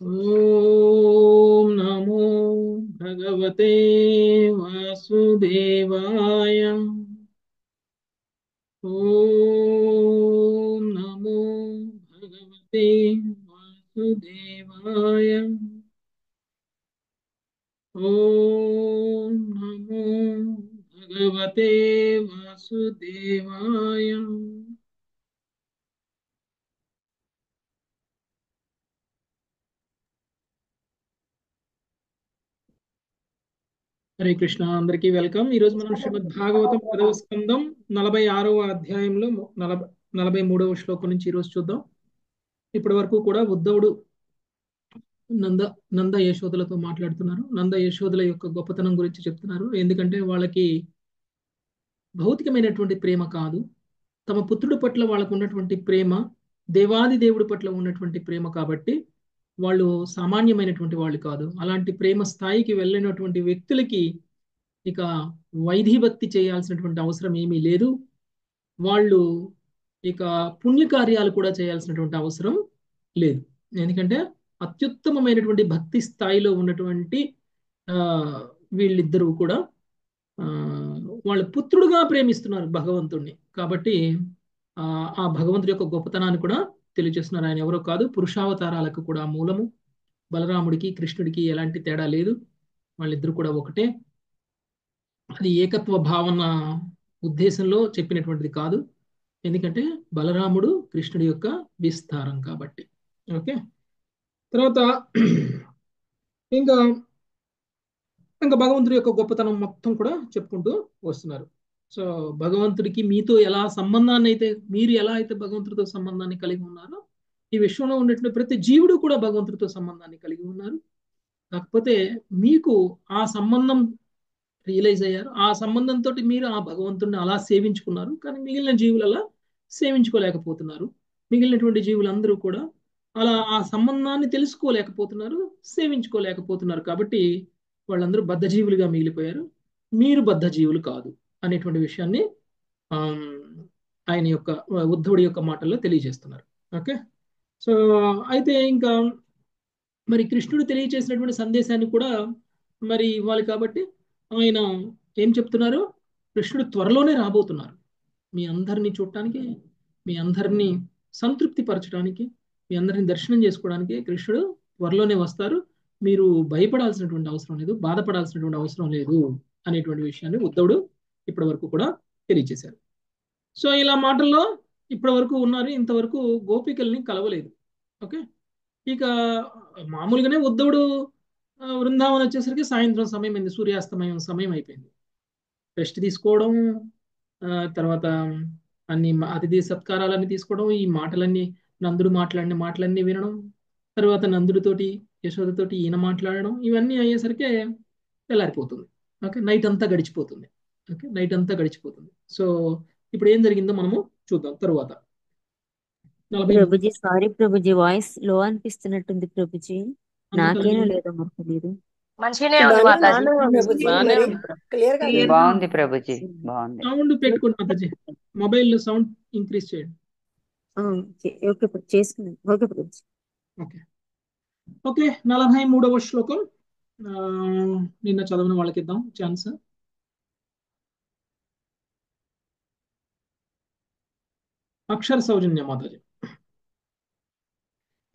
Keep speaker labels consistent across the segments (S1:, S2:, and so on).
S1: ఓం నమో భగవతే వాసుదేవాయ. ఓం నమో భగవతే వాసుదేవాయ. ఓం నమో భగవతే వాసుదేవాయ. హరే కృష్ణ, అందరికీ వెల్కమ్. ఈరోజు మనం శ్రీమద్ భాగవతం 10వ స్కందం 46వ అధ్యాయంలో 43వ శ్లోకం నుంచి ఈరోజు చూద్దాం. ఇప్పటి వరకు కూడా ఉద్ధవుడు నంద నంద యశోదలతో మాట్లాడుతున్నారు. నంద యశోదల యొక్క గొప్పతనం గురించి చెప్తున్నారు. ఎందుకంటే వాళ్ళకి భౌతికమైనటువంటి ప్రేమ కాదు, తమ పుత్రుడి పట్ల వాళ్ళకు ఉన్నటువంటి ప్రేమ దేవాది దేవుడి పట్ల ఉన్నటువంటి ప్రేమ. కాబట్టి వాళ్ళు సామాన్యమైనటువంటి వాళ్ళు కాదు. అలాంటి ప్రేమ స్థాయికి వెళ్ళినటువంటి వ్యక్తులకి ఇక వైధిభక్తి చేయాల్సినటువంటి అవసరం ఏమీ లేదు. వాళ్ళు ఇక పుణ్యకార్యాలు కూడా చేయాల్సినటువంటి అవసరం లేదు. ఎందుకంటే అత్యుత్తమమైనటువంటి భక్తి స్థాయిలో ఉన్నటువంటి ఆ వీళ్ళిద్దరూ కూడా ఆ వాళ్ళ పుత్రుడుగా ప్రేమిస్తున్నారు భగవంతుణ్ణి. కాబట్టి ఆ ఆ భగవంతుడి యొక్క గొప్పతనాన్ని కూడా తెలియజేస్తున్నారు. ఆయన ఎవరో కాదు, పురుషావతారాలకు కూడా మూలము. బలరాముడికి కృష్ణుడికి ఎలాంటి తేడా లేదు, వాళ్ళిద్దరూ కూడా ఒకటే. అది ఏకత్వ భావన ఉద్దేశంలో చెప్పినటువంటిది కాదు. ఎందుకంటే బలరాముడు కృష్ణుడి యొక్క విస్తారం కాబట్టి. ఓకే, తర్వాత ఇంకా ఇంకా భగవంతుడి యొక్క గొప్పతనం మొత్తం కూడా చెప్పుకుంటూ వస్తున్నారు. సో భగవంతుడికి మీతో ఎలా సంబంధాన్ని అయితే, మీరు ఎలా అయితే భగవంతుడితో సంబంధాన్ని కలిగి ఉన్నారో, ఈ విశ్వంలో ఉన్నటువంటి ప్రతి జీవుడు కూడా భగవంతుడితో సంబంధాన్ని కలిగి ఉన్నారు. కాకపోతే మీకు ఆ సంబంధం రియలైజ్ అయ్యారు, ఆ సంబంధంతో మీరు ఆ భగవంతుడిని అలా సేవించుకున్నారు. కానీ మిగిలిన జీవులు అలా సేవించుకోలేకపోతున్నారు. మిగిలినటువంటి జీవులందరూ కూడా అలా ఆ సంబంధాన్ని తెలుసుకోలేకపోతున్నారు, సేవించుకోలేకపోతున్నారు. కాబట్టి వాళ్ళందరూ బద్ధజీవులుగా మిగిలిపోయారు. మీరు బద్ధజీవులు కాదు అనేటువంటి విషయాన్ని ఆమ్, ఆయన యొక్క ఉద్ధవుడి యొక్క మాటల్లో తెలియజేస్తున్నారు. ఓకే, సో అయితే ఇంకా మరి కృష్ణుడు తెలియచేసినటువంటి సందేశాన్ని కూడా మరి ఇవ్వాలి. కాబట్టి ఆయన ఏం చెప్తున్నారు, కృష్ణుడు త్వరలోనే రాబోతున్నారు మీ అందరినీ చూడటానికి, మీ అందరినీ సంతృప్తి పరచడానికి, మీ అందరిని దర్శనం చేసుకోవడానికి కృష్ణుడు త్వరలోనే వస్తారు. మీరు భయపడాల్సినటువంటి అవసరం లేదు, బాధపడాల్సినటువంటి అవసరం లేదు అనేటువంటి విషయాన్ని ఉద్ధవుడు ఇప్పటి వరకు కూడా తెలియచేశారు. సో ఇలా మాటల్లో ఇప్పటి వరకు ఉన్నారు. ఇంతవరకు గోపికల్ని కలవలేదు. ఓకే, ఇక మామూలుగానే ఉద్ధవుడు బృందావనం వచ్చేసరికి సాయంత్రం సమయం అయింది, సూర్యాస్తమయం సమయం అయిపోయింది. రెస్ట్ తీసుకోవడం, తర్వాత అన్ని అతిథి సత్కారాలన్నీ తీసుకోవడం, ఈ మాటలన్నీ నందుడు మాట్లాడిన మాటలన్నీ వినడం, తర్వాత నందుడితోటి యశోదతోటి ఈయన మాట్లాడడం, ఇవన్నీ అయ్యేసరికి తెల్లారిపోతుంది. ఓకే, నైట్ అంతా గడిచిపోతుంది. ఓకే, నైట్ అంతా గడిచిపోతుంది. సో ఇప్పుడు ఏం జరిగిందో మనము చూద్దాం తరువాత. 43
S2: ప్రభుజీ సారీ ప్రభుజీ, వాయిస్ లో అనిపిస్తున్నట్టుంది ప్రభుజీ. నాకేనో
S1: అందుకని
S2: లేదో మరి తెలియదు.
S3: మంచిగానే ఉంది మాతాజీ.
S4: ప్రభుజీ
S1: బాగానే
S4: మరి
S1: ఉంది.
S4: క్లియర్ గా లేదు.
S3: బాగుంది ప్రభుజీ, బాగుంది.
S1: సౌండ్ పెట్టుకోండి మాతాజీ, మొబైల్లో సౌండ్ ఇంక్రీజ్ చేయండి.
S2: ఓకే చేసుకున్నాను. ఓకే ప్రభుజీ.
S1: ఓకే ఓకే 43వ శ్లోకం నిన్న చదవని వాళ్ళకి ఇద్దాం ఛాన్స్. అక్షర సౌజన్య మాతాజీ.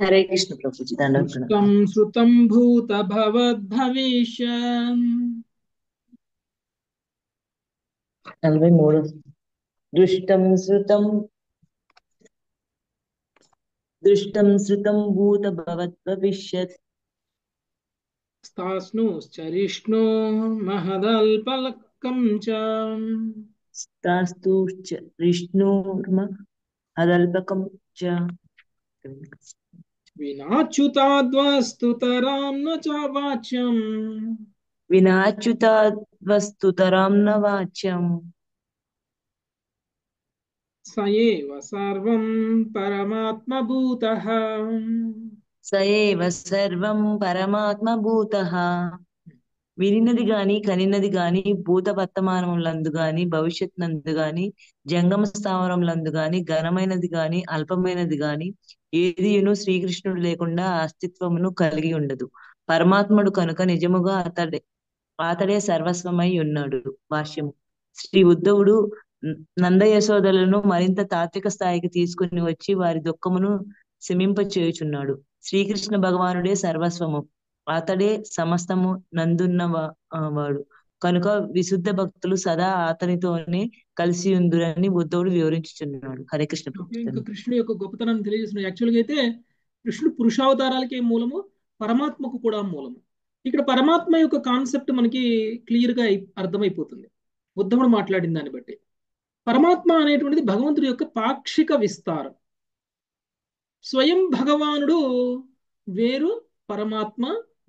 S5: హరే కృష్ణ ప్రభుజీ, దండం
S1: దృష్టం శృతం భూత భవద్భవిష్య
S5: 43. దృష్టం శృతం భూత భవత్ భవిష్యత్
S1: స్థాస్నుశ్చరిష్ణో మహదల్పలకం చ
S5: స్తాస్తు విష్ణుర్మ అదల్పకం చ
S1: వినాచ్యుతాద్వస్తుతరాం న చ వాచ్యం
S5: వినాచ్యుతాద్వస్తుతరాం న వాచ్యం
S1: స ఏవ సర్వం పరమాత్మభూతః.
S5: స ఏవ సర్వం పరమాత్మ భూతః. వినినది గాని కనినది గాని భూత వర్తమానములందు గాని భవిష్యత్ నందు గాని జంగమ స్థావరములందు గాని ఘనమైనది గాని అల్పమైనది గాని ఏదియును శ్రీకృష్ణుడు లేకుండా అస్తిత్వమును కలిగి ఉండదు. పరమాత్ముడు కనుక నిజముగా అతడే సర్వస్వమై ఉన్నాడు. భాష్యము. శ్రీ ఉద్ధవుడు నంద యశోదలను మరింత తాత్విక స్థాయికి తీసుకుని వచ్చి వారి దుఃఖమును శమింపచేయుచున్నాడు. శ్రీకృష్ణ భగవానుడే సర్వస్వము, అతడే సమస్తము నందున్న వాడు కనుక విశుద్ధ భక్తులు సదా అతనితోనే కలిసి ఉందురని ఉద్ధవుడు వివరించుచున్నాడు. హరే కృష్ణ
S1: ఇంకా
S5: ప్రభుత్వం.
S1: కృష్ణుడి యొక్క గొప్పతనాన్ని తెలియజేస్తున్నాడు. యాక్చువల్గా అయితే కృష్ణుడు పురుషావతారాలకి మూలము, పరమాత్మకు కూడా మూలము. ఇక్కడ పరమాత్మ యొక్క కాన్సెప్ట్ మనకి క్లియర్ గా అర్థమైపోతుంది ఉద్ధవుడు మాట్లాడిన దాన్ని బట్టి. పరమాత్మ అనేటువంటిది భగవంతుడి యొక్క పాక్షిక విస్తారం. స్వయం భగవానుడు వేరు, పరమాత్మ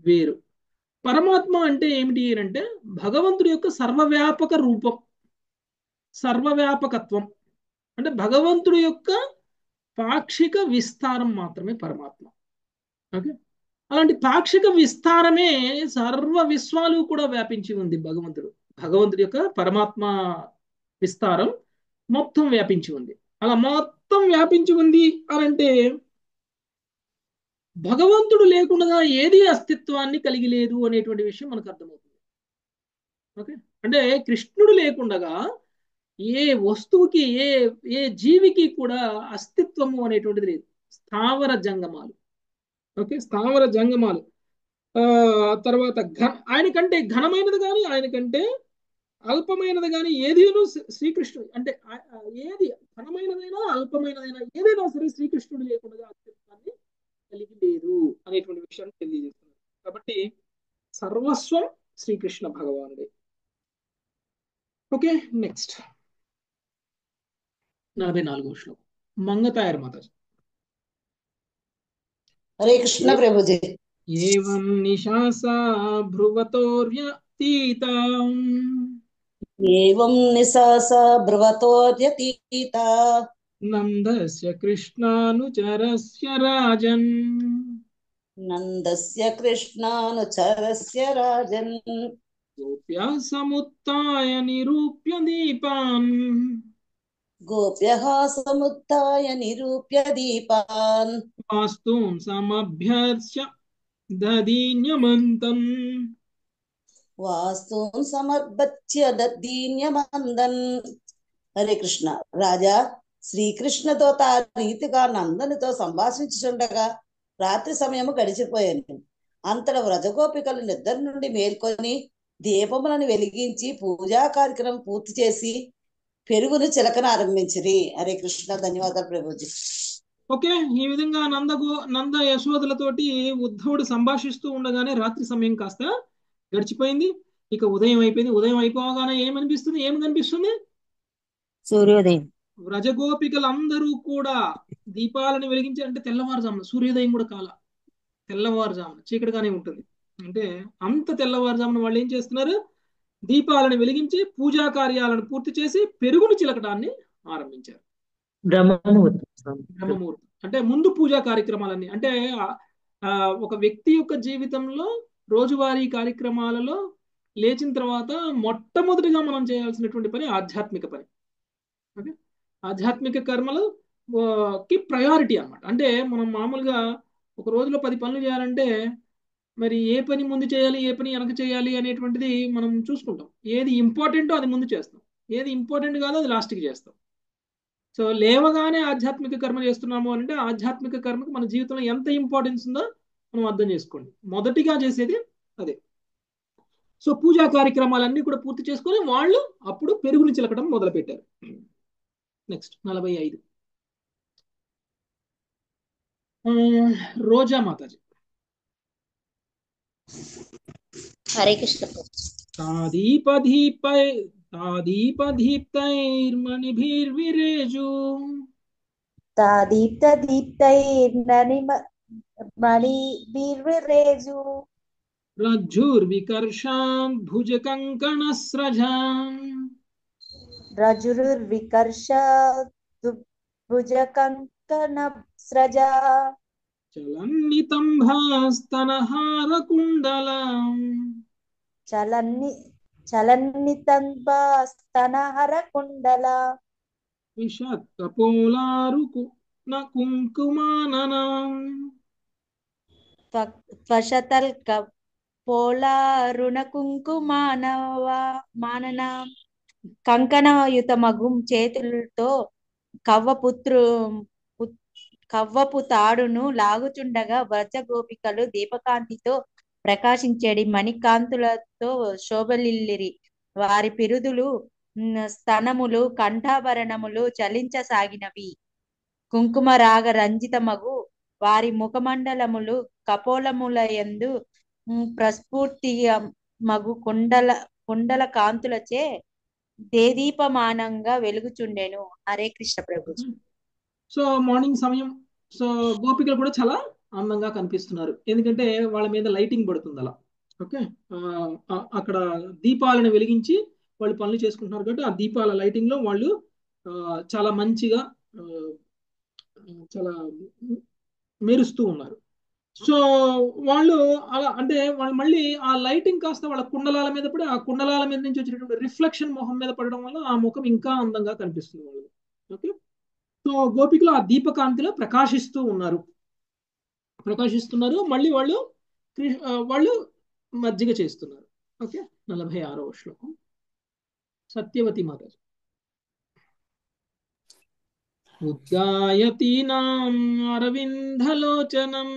S1: వేరు. పరమాత్మ అంటే ఏమిటి అంటే భగవంతుడి యొక్క సర్వవ్యాపక రూపం, సర్వవ్యాపకత్వం. అంటే భగవంతుడి యొక్క పాక్షిక విస్తారం మాత్రమే పరమాత్మ. ఓకే, అలాంటి పాక్షిక విస్తారమే సర్వ విశ్వాలు కూడా వ్యాపించి ఉంది. భగవంతుడి యొక్క పరమాత్మ విస్తారం మొత్తం వ్యాపించి ఉంది. అలా మొత్తం వ్యాపించి ఉంది అని అంటే భగవంతుడు లేకుండా ఏది అస్తిత్వాన్ని కలిగి లేదు అనేటువంటి విషయం మనకు అర్థమవుతుంది. ఓకే, అంటే కృష్ణుడు లేకుండా ఏ వస్తువుకి ఏ ఏ జీవికి కూడా అస్తిత్వము అనేటువంటిది లేదు. స్థావర జంగమాలు. ఓకే, స్థావర జంగమాలు. తర్వాత ఆయనకంటే ఘనమైనది కానీ ఆయనకంటే అల్పమైనది కానీ ఏదైనా శ్రీకృష్ణుడు అంటే ఏది ఘనమైనదైనా అల్పమైనదైనా ఏదైనా సరే శ్రీకృష్ణుడు లేకుండా అస్తిత్వాన్ని కలిగి లేదు అనేటువంటి విషయాన్ని తెలియజేస్తున్నారు. కాబట్టి సర్వస్వం శ్రీకృష్ణ భగవానుడే. ఓకే, నెక్స్ట్ 44వ శ్లోకం. మంగతాయర్ మాతాజీ.
S4: హరే కృష్ణ ప్రభుజీ.
S1: ఏవం నిశాసా భ్రువతోర్యతీతాం
S4: ఏవం నిశాస భ్రువతోర్యతీత
S1: నందస్య కృష్ణానుచరస్య రాజన్
S4: నందస్య కృష్ణానుచరస్య రాజన్
S1: గోప్యా సముత్థాయ నిరూప్య దీపాన్
S4: గోప్యః సముత్థాయ నిరూప్య దీపాన్
S1: వాస్తూన్ సమభ్యర్చ్య దదీన్యమంతం
S4: వాస్తూన్ సమర్పచ్య దద్దీన్యమందన్. హరే కృష్ణ. రాజా శ్రీకృష్ణతో తా రీతిగా నందనితో సంభాషించుచుండగా రాత్రి సమయము గడిచిపోయాను. అంతట వ్రజగోపికలు నిద్ర నుండి మేల్కొని దీపములను వెలిగించి పూజా కార్యక్రమం పూర్తి చేసి పెరుగును చిలకన ఆరంభించిరి. హరే కృష్ణ. ధన్యవాదాలు ప్రభుజీ.
S1: ఓకే, ఈ విధంగా నంద యశోదలతోటి ఉద్ధవుడు సంభాషిస్తూ ఉండగానే రాత్రి సమయం కాస్త గడిచిపోయింది. ఇక ఉదయం అయిపోయింది. ఉదయం అయిపోగానే ఏం కనిపిస్తుంది?
S2: సూర్యోదయం.
S1: వ్రజగోపికలందరూ కూడా దీపాలను వెలిగించి, అంటే తెల్లవారుజామున, సూర్యోదయం కూడా తెల్లవారుజామున చీకటిగానే ఉంటుంది. అంటే అంత తెల్లవారుజామున వాళ్ళు ఏం చేస్తున్నారు? దీపాలను వెలిగించి పూజా కార్యాలను పూర్తి చేసి పెరుగును చిలకటాన్ని ఆరంభించారు.
S5: బ్రహ్మముహూర్తం.
S1: అంటే ముందు పూజా కార్యక్రమాలన్నీ, అంటే ఒక వ్యక్తి యొక్క జీవితంలో రోజువారీ కార్యక్రమాలలో లేచిన తర్వాత మొట్టమొదటిగా మనం చేయాల్సినటువంటి పని ఆధ్యాత్మిక పని. ఓకే, ఆధ్యాత్మిక కర్మలు కి ప్రయారిటీ అన్నమాట. అంటే మనం మామూలుగా ఒక రోజులో 10 పనులు చేయాలంటే మరి ఏ పని ముందు చేయాలి, ఏ పని వెనక చేయాలి అనేటువంటిది మనం చూసుకుంటాం. ఏది ఇంపార్టెంటో అది ముందు చేస్తాం, ఏది ఇంపార్టెంట్ కాదో అది లాస్ట్కి చేస్తాం. సో లేవగానే ఆధ్యాత్మిక కర్మ చేస్తున్నాము అంటే ఆధ్యాత్మిక కర్మకి మన జీవితంలో ఎంత ఇంపార్టెన్స్ ఉందో మనం అర్థం చేసుకోండి. మొదటిగా చేసేది అదే. సో పూజా కార్యక్రమాలన్నీ కూడా పూర్తి చేసుకొని వాళ్ళు అప్పుడు పెరుగుని చిలకడం మొదలు పెట్టారు. నెక్స్ట్ 45. రోజా మాతాజీ.
S6: హరే కృష్ణ.
S1: తాదీపదీప్తైర్మణిభిర్విరేజు
S6: తాదీప్తదీప్తైర్మణిభిర్విరేజు
S1: రజ్జుర్వికర్షాన్ భుజకంకణస్రజాన్
S6: రజురుర్వికర్షద్భుజకంకణస్రజా
S1: చలన్నితంభాస్తనహారకుండలం
S7: చలన్ని చలన్నితంబ స్తనహర కుండల
S1: విషత్కపోలారుకు న కుంకుమానన
S7: త్వషతల్క పోలారుణ మానన కంకణయుత మగు చేతులతో కవ్వపు తాడును లాగుచుండగా వ్రజ గోపికలు దీపకాంతితో ప్రకాశించేడి మణికాంతులతో శోభలిల్లిరి. వారి పిరుదులు స్తనములు కంఠాభరణములు చలించసాగినవి. కుంకుమ రాగ రంజితమగు వారి ముఖమండలములు కపోలములయందు ప్రస్ఫూర్తి మగు కుండల కాంతులచే దేదీపమానంగా వెలుగుచుండెను. హరే కృష్ణ ప్రభుజీ.
S1: సో మార్నింగ్ సమయం సో గోపికలు కూడా చాలా అందంగా కనిపిస్తున్నారు, ఎందుకంటే వాళ్ళ మీద లైటింగ్ పడుతుంది అలా. ఓకే, అక్కడ దీపాలను వెలిగించి వాళ్ళు పనులు చేసుకుంటున్నారు కాబట్టి ఆ దీపాల లైటింగ్ లో వాళ్ళు చాలా మంచిగా చాలా మెరుస్తూ ఉన్నారు. సో వాళ్ళు అలా అంటే వాళ్ళు మళ్ళీ ఆ లైటింగ్ కాస్త వాళ్ళ కుండలాల మీద పడి ఆ కుండలాల మీద నుంచి వచ్చినటువంటి రిఫ్లెక్షన్ మొహం మీద పడడం వల్ల ఆ ముఖం ఇంకా అందంగా కనిపిస్తుంది వాళ్ళు. ఓకే, సో గోపికలు ఆ దీపకాంతిలో ప్రకాశిస్తున్నారు. మళ్ళీ వాళ్ళు మజ్జిగ చేస్తున్నారు. ఓకే, 46వ శ్లోకం సత్యవతి మాతాజీ. ఉద్గాయతీనాం అరవిందలోచనం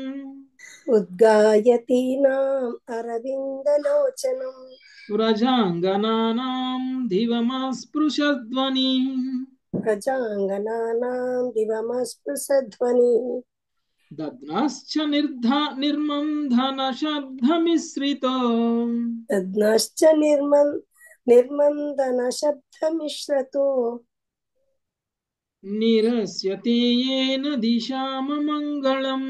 S1: వ్రజాంగనానాం దివమస్పృశధ్వని దద్నాశ్చ నిర్మంధన శబ్దమిశ్రితో నిరస్యతే యేన దిశామమంగళం.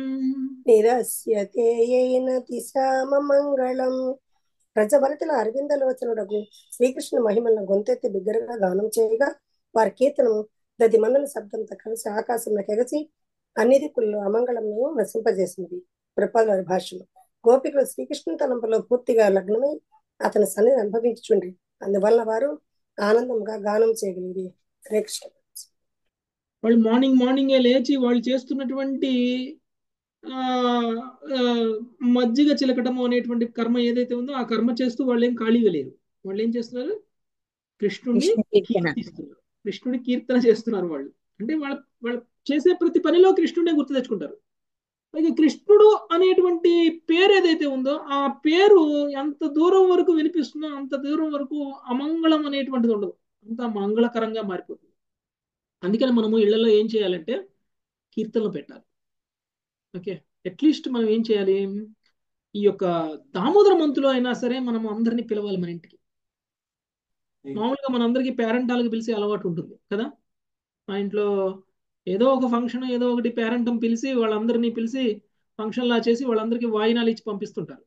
S8: ప్రజభరతుల అరవిందలోచనుడగు శ్రీకృష్ణ మహిమలను గొంతెత్తి బిగ్గరగా గానం చేయగా వారి కీర్తనము దది మండల శబ్దంతో కలిసి ఆకాశంలోకి ఎగసి అన్ని దిక్కుల్లో అమంగళంను నశింపజేసినది. ప్రపాల వారి భాషలో గోపికలు శ్రీకృష్ణ తలంపులో పూర్తిగా లగ్నమై అతని సన్నిధి అనుభవించుచుండ్రి. అందువల్ల వారు ఆనందంగా గానం చేయగలిగి. హరే కృష్ణ.
S1: వాళ్ళు మార్నింగే లేచి వాళ్ళు చేస్తున్నటువంటి మజ్జిగ చిలకటము అనేటువంటి కర్మ ఏదైతే ఉందో ఆ కర్మ చేస్తూ వాళ్ళు ఏం ఖాళీగా లేరు. వాళ్ళు ఏం చేస్తున్నారు? కృష్ణుడిని కీర్తన చేస్తున్నారు. వాళ్ళు అంటే వాళ్ళు చేసే ప్రతి పనిలో కృష్ణుడే గుర్తు తెచ్చుకుంటారు. అయితే కృష్ణుడు అనేటువంటి పేరు ఏదైతే ఉందో ఆ పేరు ఎంత దూరం వరకు వినిపిస్తుందో అంత దూరం వరకు అమంగళం అనేటువంటిది ఉండదు, అంత మంగళకరంగా మారిపోతుంది. అందుకని మనము ఇళ్లలో ఏం చేయాలంటే కీర్తనలు పెట్టాలి. ఓకే, అట్లీస్ట్ మనం ఏం చేయాలి, ఈ యొక్క దామోదర మంతులో అయినా సరే మనం అందరినీ పిలవాలి మన ఇంటికి. మామూలుగా మనందరికీ పేరెంటాలకు పిలిచే అలవాటు ఉంటుంది కదా. మా ఇంట్లో ఏదో ఒక ఫంక్షన్ ఏదో ఒకటి పేరెంటం పిలిచి వాళ్ళందరినీ పిలిచి ఫంక్షన్ లా చేసి వాళ్ళందరికీ వాయినాలు ఇచ్చి పంపిస్తుంటారు.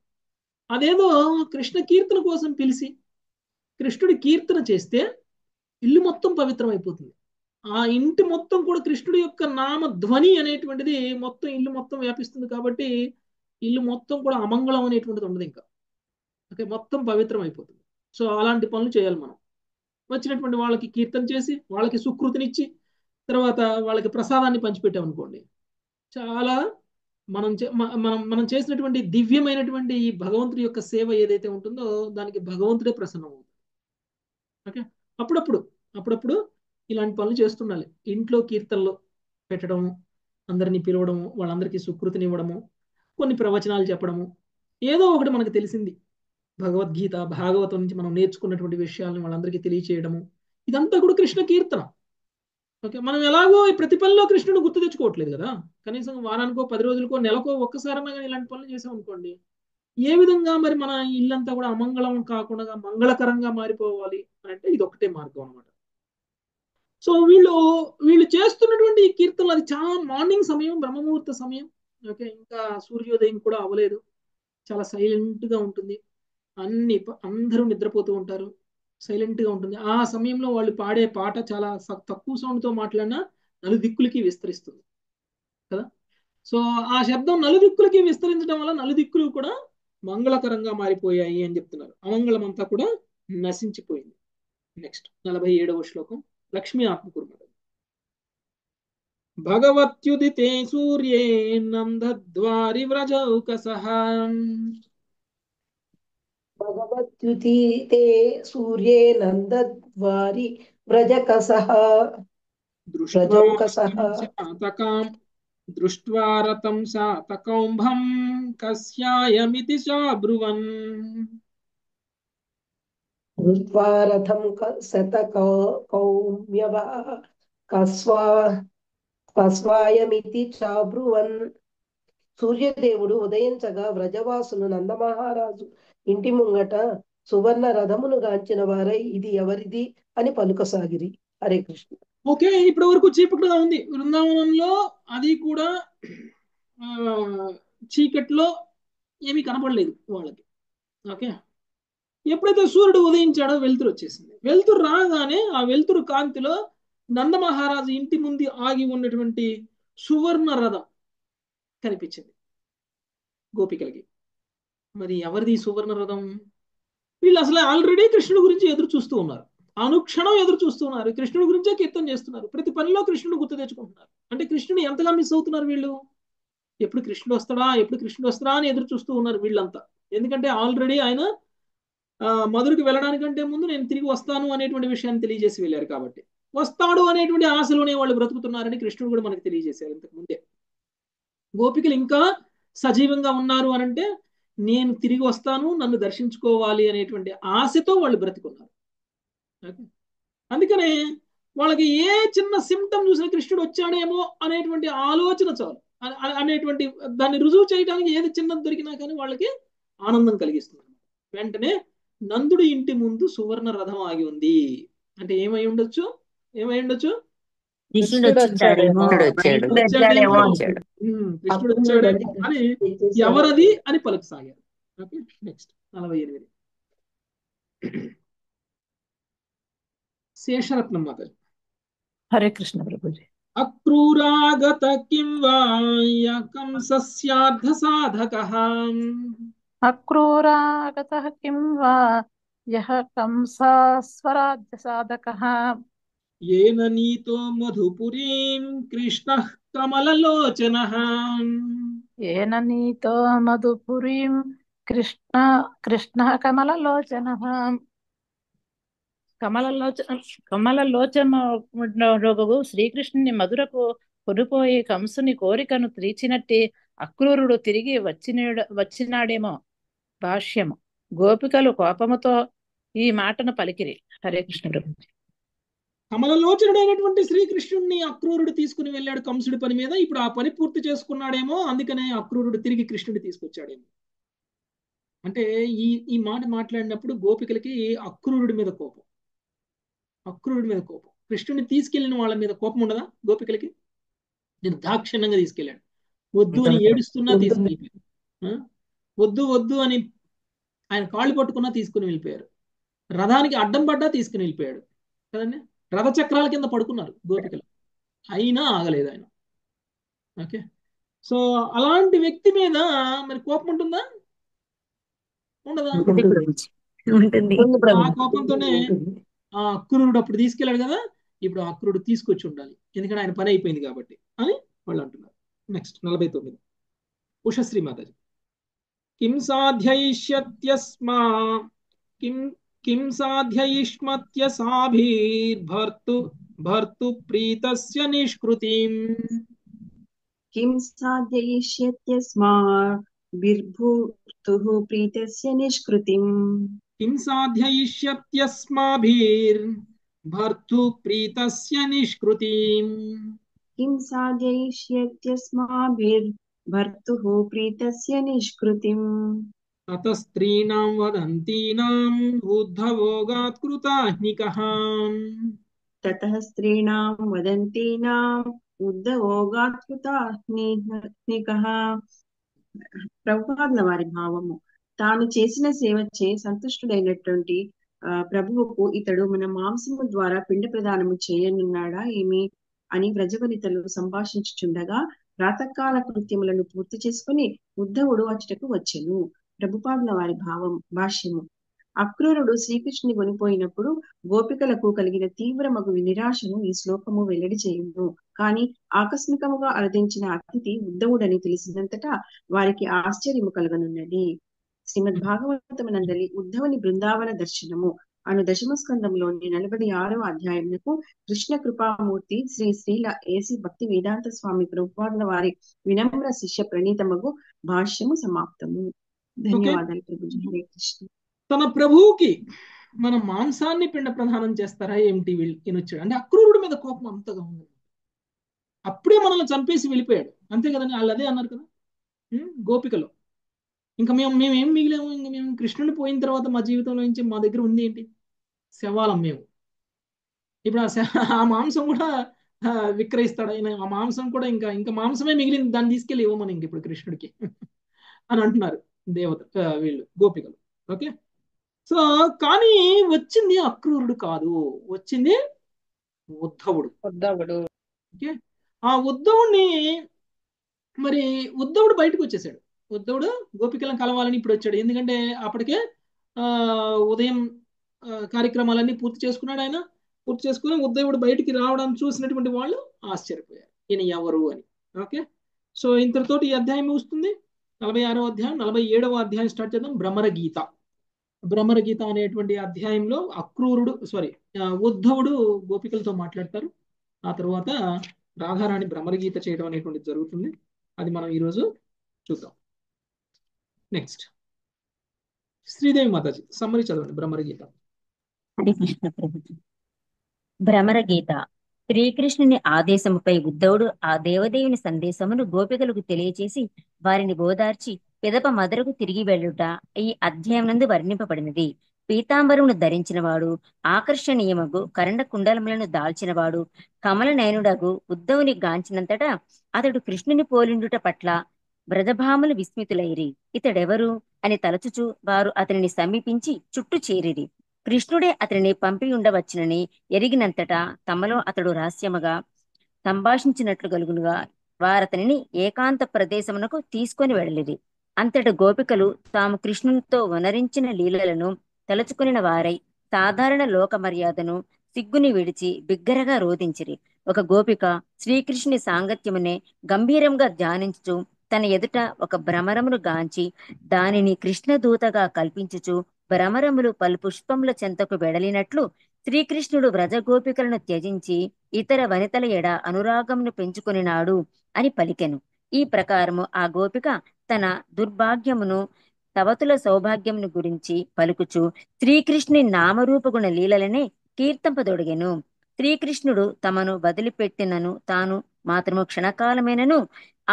S1: అదేదో కృష్ణ కీర్తన కోసం పిలిచి కృష్ణుడి కీర్తన చేస్తే ఇల్లు మొత్తం పవిత్రం అయిపోతుంది. ఆ ఇంటి మొత్తం కూడా కృష్ణుడి యొక్క నామ ధ్వని అనేటువంటిది మొత్తం ఇల్లు మొత్తం వ్యాపిస్తుంది. కాబట్టి ఇల్లు మొత్తం కూడా అమంగళం అనేటువంటిది ఉండదు ఇంకా. ఓకే, మొత్తం పవిత్రం అయిపోతుంది. సో అలాంటి పనులు చేయాలి మనం. వచ్చినటువంటి వాళ్ళకి కీర్తన చేసి వాళ్ళకి సుకృతినిచ్చి తర్వాత వాళ్ళకి ప్రసాదాన్ని పంచిపెట్టామనుకోండి, చాలా మనం చేసినటువంటి దివ్యమైనటువంటి ఈ భగవంతుడి యొక్క సేవ ఏదైతే ఉంటుందో దానికి భగవంతుడే ప్రసన్నం అవుతుంది. ఓకే, అప్పుడప్పుడు ఇలాంటి పనులు చేస్తుండాలి. ఇంట్లో కీర్తనలు పెట్టడము, అందరినీ పిలవడము, వాళ్ళందరికీ సుకృతిని ఇవ్వడము, కొన్ని ప్రవచనాలు చెప్పడము, ఏదో ఒకటి మనకు తెలిసింది భగవద్గీత భాగవతం నుంచి మనం నేర్చుకున్నటువంటి విషయాలను వాళ్ళందరికీ తెలియచేయడము, ఇదంతా కూడా కృష్ణ కీర్తన. ఓకే, మనం ఎలాగో ఈ ప్రతి పనిలో కృష్ణుడు గుర్తు తెచ్చుకోవట్లేదు కదా. కనీసం వారానికో 10 రోజులకో నెలకో ఒక్కసారైనా కానీ ఇలాంటి పనులు చేసాం అనుకోండి, ఏ విధంగా మరి మన ఇల్లంతా కూడా అమంగళం కాకుండా మంగళకరంగా మారిపోవాలి అంటే ఇది ఒకటే మార్గం అనమాట. సో వీళ్ళు చేస్తున్నటువంటి ఈ కీర్తనలు అది చాలా మార్నింగ్ సమయం, బ్రహ్మముహూర్త సమయం. ఓకే, ఇంకా సూర్యోదయం కూడా అవ్వలేదు, చాలా సైలెంట్ గా ఉంటుంది. అందరూ నిద్రపోతూ ఉంటారు, సైలెంట్ గా ఉంటుంది. ఆ సమయంలో వాళ్ళు పాడే పాట చాలా తక్కువ సౌండ్ తో మాట్లాడినా నలుదిక్కులకి విస్తరిస్తుంది కదా. సో ఆ శబ్దం నలుదిక్కులకి విస్తరించడం వల్ల నలుదిక్కులు కూడా మంగళకరంగా మారిపోయాయి అని చెప్తున్నారు. అమంగళం అంతా కూడా నశించిపోయింది. నెక్స్ట్ 47వ శ్లోకం లక్ష్మీ ఆత్మకూరు. భగవత్యుదితే సూర్యే నందద్వారి వ్రజౌకసః
S9: భగవద్యుతితే సూర్యే నందద్వారి వ్రజకసః వ్రజౌకసః
S1: దృష్ట్వా రతం శాతకౌంభం కస్యాయమితి చాబ్రువన్.
S9: దృష్ట్వా రథం శతకౌమ్యవ కస్వాయమితి చాబ్రువన్. సూర్యదేవుడు ఉదయించగా వ్రజవాసులు నందమహారాజు ఇంటి ముంగట సువర్ణ రథమును గాంచిన వారై ఇది ఎవరిది అని పలుకసాగిరి. హరే కృష్ణ.
S1: ఓకే, ఇప్పటి వరకు చీకటిగా ఉంది బృందావనంలో, అది కూడా చీకట్లో ఏమీ కనపడలేదు వాళ్ళకి. ఓకే, ఎప్పుడైతే సూర్యుడు ఉదయించాడో వెలుతురు వచ్చేసింది. వెలుతురు రాగానే ఆ వెలుతురు కాంతిలో నందమహారాజు ఇంటి ముందు ఆగి ఉన్నటువంటి సువర్ణ రథం కనిపించింది గోపికలకి. మరి ఎవరిది సువర్ణ రథం? వీళ్ళు అసలు ఆల్రెడీ కృష్ణుడి గురించి ఎదురు చూస్తూ ఉన్నారు, అనుక్షణం ఎదురు చూస్తూ ఉన్నారు, కృష్ణుడి గురించే కీర్తన చేస్తున్నారు, ప్రతి పనిలో కృష్ణుడు గుర్తు తెచ్చుకుంటున్నారు. అంటే కృష్ణుని ఎంతగా మిస్ అవుతున్నారు వీళ్ళు. ఎప్పుడు కృష్ణుడు వస్తాడా, ఎప్పుడు కృష్ణుడు వస్తాడా అని ఎదురు చూస్తూ ఉన్నారు వీళ్ళంతా. ఎందుకంటే ఆల్రెడీ ఆయన మధురికి వెళ్ళడానికంటే ముందు నేను తిరిగి వస్తాను అనేటువంటి విషయాన్ని తెలియజేసి వెళ్ళారు కాబట్టి, వస్తాడు అనేటువంటి ఆశలోనే వాళ్ళు బ్రతుకుతున్నారని కృష్ణుడు కూడా మనకు తెలియజేశారు ఇంతకు ముందే. గోపికలు ఇంకా సజీవంగా ఉన్నారు అనంటే నేను తిరిగి వస్తాను, నన్ను దర్శించుకోవాలి అనేటువంటి ఆశతో వాళ్ళు బ్రతుకున్నారు. అందుకనే వాళ్ళకి ఏ చిన్న సిమ్టమ్ చూసిన కృష్ణుడు వచ్చాడేమో అనేటువంటి ఆలోచన చాలు, అనేటువంటి దాన్ని రుజువు చేయడానికి ఏది చిన్నది దొరికినా కానీ వాళ్ళకి ఆనందం కలిగిస్తుంది. వెంటనే నందుడి ఇంటి ముందు సువర్ణ రథం ఆగి ఉంది అంటే ఏమై ఉండొచ్చు, ఏమై ఉండొచ్చు?
S2: కృష్ణుడు వచ్చాడేమో
S1: కృష్ణుడు వచ్చాడేమో అని ఎవరది అని పలుకుసాగారు. Okay, next 48. శేషరత్నం మాత.
S10: హరే కృష్ణ ప్రభుజీ.
S1: అక్రూరాగత కిం వా కంసస్యార్థ సాధకః.
S10: అక్రూరాగతః కిం వా యః కంసస్వరాజ్య సాధకః.
S1: ఏన నీతో మధుపురీం కృష్ణః కమలలోచనః.
S10: ఏన నీతో మధుపురీం కృష్ణః కమలలోచనః. కమలలోచనగు శ్రీకృష్ణుని మధురకు కొనుపోయి కంసుని కోరికను తీర్చినట్టి అక్రూరుడు తిరిగి వచ్చినాడేమో. భాష్యము. గోపికలు కోపముతో ఈ మాటను పలికిరి. హరే కృష్ణ ప్రభు.
S1: కమలలోచనుడైనటువంటి శ్రీకృష్ణుడిని అక్రూరుడు తీసుకుని వెళ్ళాడు కంసుడి పని మీద. ఇప్పుడు ఆ పని పూర్తి చేసుకున్నాడేమో, అందుకనే అక్రూరుడు తిరిగి కృష్ణుడి తీసుకొచ్చాడేమో. అంటే ఈ మాట మాట్లాడినప్పుడు గోపికలకి అక్రూరుడి మీద కోపం, అక్రూరుడి మీద కోపం. కృష్ణుడిని తీసుకెళ్లిన వాళ్ళ మీద కోపం ఉండదా గోపికలకి? నిర్దాక్షిణ్యంగా తీసుకెళ్ళాడు. వద్దు అని ఏడుస్తున్నా తీసుకెళ్ళిపోయారు, వద్దు వద్దు అని ఆయన కాళ్ళు పట్టుకున్నా తీసుకుని వెళ్ళిపోయారు, రథానికి అడ్డం పడ్డా తీసుకుని వెళ్ళిపోయాడు కదండి. రథచక్రాల కింద పడుకున్నారు గోపికలు, అయినా ఆగలేదు ఆయన. ఓకే, సో అలాంటి వ్యక్తి మీద మరి కోపం ఉంటుందా, ఉండదా? ఆ కోపంతోనే ఆ అక్రూరుడు అప్పుడు తీసుకెళ్ళాడు కదా, ఇప్పుడు అక్రూరుడు తీసుకొచ్చి ఉండాలి, ఎందుకంటే ఆయన పని అయిపోయింది కాబట్టి అని వాళ్ళు అంటున్నారు. నెక్స్ట్ 49 ఉషశ్రీ మాతాజీ. కిం సాధ్యయిష్యత్యస్మా కిం సాధ్యయిష్మత్యసాభిర్భర్తు ప్రీతస్య నిష్కృతిం.
S11: కిం సాధ్యయిష్యత్యస్మాభిర్భర్తుః ప్రీతస్య నిష్కృతిం.
S1: కిం సాధ్యయిష్యత్యస్మాభిర్భర్తు ప్రీతస్య నిష్కృతిం.
S11: కిం సాధ్యయిష్యత్యస్మాభిర్భర్తుః ప్రీతస్య నిష్కృతిం.
S1: తతస్త్రీణాం వదంతీనాం ఉద్ధవోగాత్ కృతాహ్నికః.
S11: తతః స్త్రీణాం వదంతీనాం ఉద్ధవోగాత్ కృతాహ్నికః. ప్రభుపాదుల వారి భావము. తాను చేసిన సేవచే సంతుష్టుడైనటువంటి ప్రభువుకు ఇతడు మన మాంసము ద్వారా పిండ ప్రదానము చేయనున్నాడా ఏమి అని వ్రజవనితలు సంభాషించుచుండగా ప్రాతకాల కృత్యములను పూర్తి చేసుకుని ఉద్ధవుడు అచ్చటకు వచ్చెను. ప్రభుపాదుల వారి భాష్యము. అక్రూరుడు శ్రీకృష్ణుని కొనిపోయినప్పుడు గోపికలకు కలిగిన తీవ్రమగు నిరాశను ఈ శ్లోకము వెల్లడి చేయును. కాని ఆకస్మికముగా అలదించిన అతిథి ఉద్ధవుడని తెలిసినంతటా వారికి ఆశ్చర్యము కలగనున్నది. శ్రీమద్ భాగవతమునందలి ఉద్ధవుని బృందావన దర్శనము అను దశమ స్కందంలోని 46వ అధ్యాయమునకు కృష్ణ కృపామూర్తి శ్రీ శ్రీల ఏసి భక్తి వేదాంత స్వామి ప్రభుపాదుల వారి వినమ్ర శిష్య ప్రణీతమగు భాష్యము సమాప్తము. ధన్యవాదాలు ప్రభుజీ. హరే కృష్ణ.
S1: తన ప్రభువుకి మన మాంసాన్ని పిండ ప్రదానం చేస్తారా ఏమిటి ఈయనొచ్చాడు అంటే అక్రూరుడి మీద కోపం అంతగా ఉంది. అప్పుడే మనల్ని చంపేసి వెళ్ళిపోయాడు, అంతే కదండి. వాళ్ళు అదే అన్నారు కదా గోపికలో. ఇంకా మేమేం మిగిలేము, ఇంకా మేము కృష్ణుని పోయిన తర్వాత మా జీవితంలో నుంచి మా దగ్గర ఉంది ఏంటి? శవాలం మేము. ఇప్పుడు ఆ మాంసం కూడా విక్రయిస్తాడు ఆయన. ఆ మాంసం కూడా ఇంకా మాంసమే మిగిలింది, దాన్ని తీసుకెళ్ళి ఇవ్వమని ఇంక ఇప్పుడు కృష్ణుడికి అని అంటున్నారు వీళ్ళు గోపికలు. ఓకే, సో కానీ వచ్చింది అక్రూరుడు కాదు, వచ్చింది ఉద్ధవుడు. ఓకే, ఆ ఉద్ధవుడిని మరి ఉద్ధవుడు బయటకు వచ్చేసాడు. ఉద్ధవుడు గోపికలను కలవాలని ఇప్పుడు వచ్చాడు. ఎందుకంటే అప్పటికే ఉదయం కార్యక్రమాలన్నీ పూర్తి చేసుకున్నాడు ఆయన. పూర్తి చేసుకుని ఉద్ధవుడు బయటికి రావడానికి చూసినటువంటి వాళ్ళు ఆశ్చర్యపోయారు, ఈయన ఎవరు అని. ఓకే, సో ఇంతటితోటి ఈ అధ్యాయం ముగుస్తుంది. 46వ అధ్యాయం. 47వ అధ్యాయం స్టార్ట్ చేద్దాం. భ్రమరగీత. భ్రమరగీత అనేటువంటి అధ్యాయంలో ఉద్ధవుడు గోపికలతో మాట్లాడతారు. ఆ తర్వాత రాధారాణి భ్రమరగీత చేయడం అనేటువంటిది జరుగుతుంది. అది మనం ఈరోజు చూద్దాం. నెక్స్ట్ శ్రీదేవి మాతాజీ సమ్మరి చదవండి భ్రమరగీత.
S2: హరే కృష్ణ ప్రభుజీ. భ్రమరగీత. శ్రీకృష్ణుని ఆదేశముపై ఉద్ధవుడు ఆ దేవదేవుని సందేశమును గోపికలకు తెలియచేసి వారిని బోదార్చి పిదప మదరకు తిరిగి వెళ్ళుట ఈ అధ్యాయమునందు వర్ణింపబడినది. పీతాంబరమును ధరించినవాడు, ఆకర్షణీయమగు కరండ కుండలములను దాల్చినవాడు, కమల నయనుడగు ఉద్ధవుని గాంచినంతటా అతడు కృష్ణుని పోలిండుట పట్ల బ్రజభాములు విస్మితులైరి. ఇతడెవరు అని తలచుచు వారు అతనిని సమీపించి చుట్టూ చేరిరి. కృష్ణుడే అతనిని పంపి ఉండవచ్చునని ఎరిగినంతటా తమలో అతడు రహస్యముగా సంభాషించినట్లు గలుగునుగా వారతనిని ఏకాంత ప్రదేశమునకు తీసుకొని వెళ్ళిరి. అంతట గోపికలు తాము కృష్ణునితో వనరించిన లీలలను తలుచుకుని వారై సాధారణ లోక మర్యాదను సిగ్గుని విడిచి బిగ్గరగా రోధించిరి. ఒక గోపిక శ్రీకృష్ణుని సాంగత్యమునే గంభీరంగా ధ్యానించుచు తన ఎదుట ఒక భ్రమరమును గాంచి దానిని కృష్ణదూతగా కల్పించుచు భ్రమరములు పలు పుష్పముల చెంతకు వెడలినట్లు శ్రీకృష్ణుడు వ్రజగోపికలను త్యజించి ఇతర వనితల ఎడ అనురాగమును పెంచుకొనినాడు అని పలికెను. ఈ ప్రకారము ఆ గోపిక తన దుర్భాగ్యమును తవతుల సౌభాగ్యమును గురించి పలుకుచు శ్రీకృష్ణుని నామరూపగుణ లీలలనే కీర్తంపదొడిగెను. శ్రీకృష్ణుడు తమను వదిలిపెట్టినను తాను మాత్రము క్షణకాలమైనను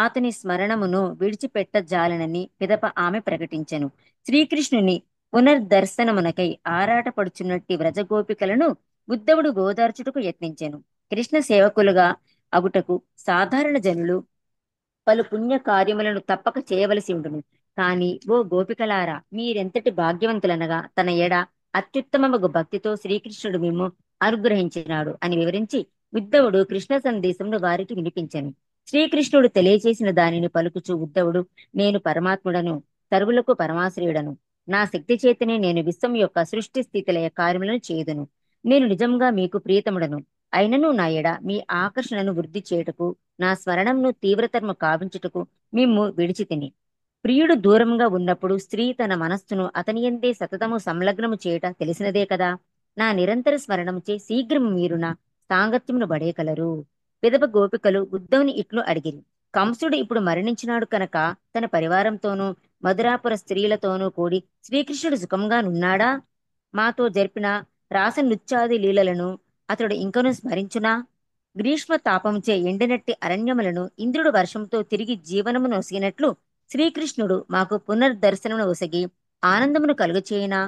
S2: అతని స్మరణమును విడిచిపెట్టజాలనని పిదప ఆమె ప్రకటించెను. శ్రీకృష్ణుని పునర్దర్శనమునకై ఆరాటపడుచున్నట్టి వ్రజగోపికలను ఉద్ధవుడు గోదార్చుటకు యత్నించెను. కృష్ణ సేవకులుగా అగుటకు సాధారణ జనులు పలు పుణ్య కార్యములను తప్పక చేయవలసి ఉండును. కాని ఓ గోపికలారా, మీరెంతటి భాగ్యవంతులనగా తన ఎడ అత్యుత్తమగు భక్తితో శ్రీకృష్ణుడు మేము అనుగ్రహించినాడు అని వివరించి ఉద్ధవుడు కృష్ణ సందేశమును వారికి వినిపించెను. శ్రీకృష్ణుడు తెలియచేసిన దానిని పలుకుచు ఉద్ధవుడు, నేను పరమాత్ముడను, సర్వులకు పరమాశ్రయుడను. నా శక్తి చేతనే నేను విశ్వం యొక్క సృష్టి స్థితిలయ కార్యములను చేయుదును. నేను నిజంగా మీకు ప్రియతముడను. అయినను నా ఎడ మీ ఆకర్షణను వృద్ధి చేయుటకు నా స్మరణంను తీవ్రతరము కావించుటకు మిమ్ము విడిచితిని. ప్రియుడు దూరంగా ఉన్నప్పుడు స్త్రీ తన మనస్సును అతని యందే సతతము సంలగ్నము చేయుట తెలిసినదే కదా. నా నిరంతర స్మరణముచే శీఘ్రము మీరు నా సాంగత్యమును బడేయగలరు. పిదప గోపికలు ఉద్ధవుని ఇట్లు అడిగిరి. కంసుడు ఇప్పుడు మరణించినాడు కనుక తన పరివారంతోనూ మధురాపుర స్త్రీలతోనూ కూడి శ్రీకృష్ణుడు సుఖంగా నున్నాడా? మాతో జరిపిన రాస నృత్యాది లీలలను అతడు ఇంకనూ స్మరించునా? గ్రీష్మ తాపంచే ఎండినట్టి అరణ్యములను ఇంద్రుడు వర్షంతో తిరిగి జీవనమును ఒసిగినట్లు శ్రీకృష్ణుడు మాకు పునర్దర్శనమును ఒసగి ఆనందమును కలుగచేయినా?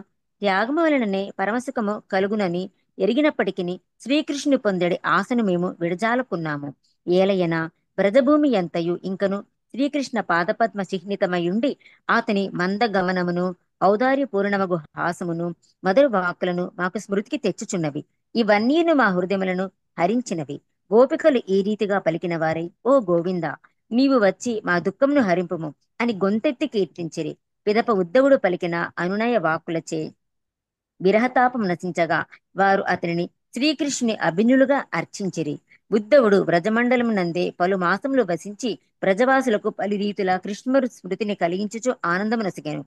S2: త్యాగము వలననే పరమసుఖము కలుగునని ఎరిగినప్పటికీ శ్రీకృష్ణుని పొందడి ఆశను మేము విడజాలకున్నాము. ఏలయన వ్రజభూమి ఎంతయు ఇంకను శ్రీకృష్ణ పాదపద్మ చిహ్నితమయుండి అతని మందగమనమును ఔదార్యపూర్ణమగు హాసమును మధుర వాక్కులను మాకు స్మృతికి తెచ్చుచున్నవి. ఇవన్నీను మా హృదయములను హరించినవి. గోపికలు ఈ రీతిగా పలికిన వారై, ఓ గోవింద, నీవు వచ్చి మా దుఃఖమును హరింపుము అని గొంతెత్తి కీర్తించిరి. పిదప ఉద్ధవుడు పలికిన అనునయ వాక్కులచే విరహతాపం నశించగా వారు అతనిని శ్రీకృష్ణుని అభిన్నులుగా అర్చించిరి. ఉద్ధవుడు వ్రజమండలమునందే పలు మాసములు వసించి ప్రజవాసులకు పలు రీతుల కృష్ణుడు స్మృతిని కలిగించుచు ఆనందమునొసగెను.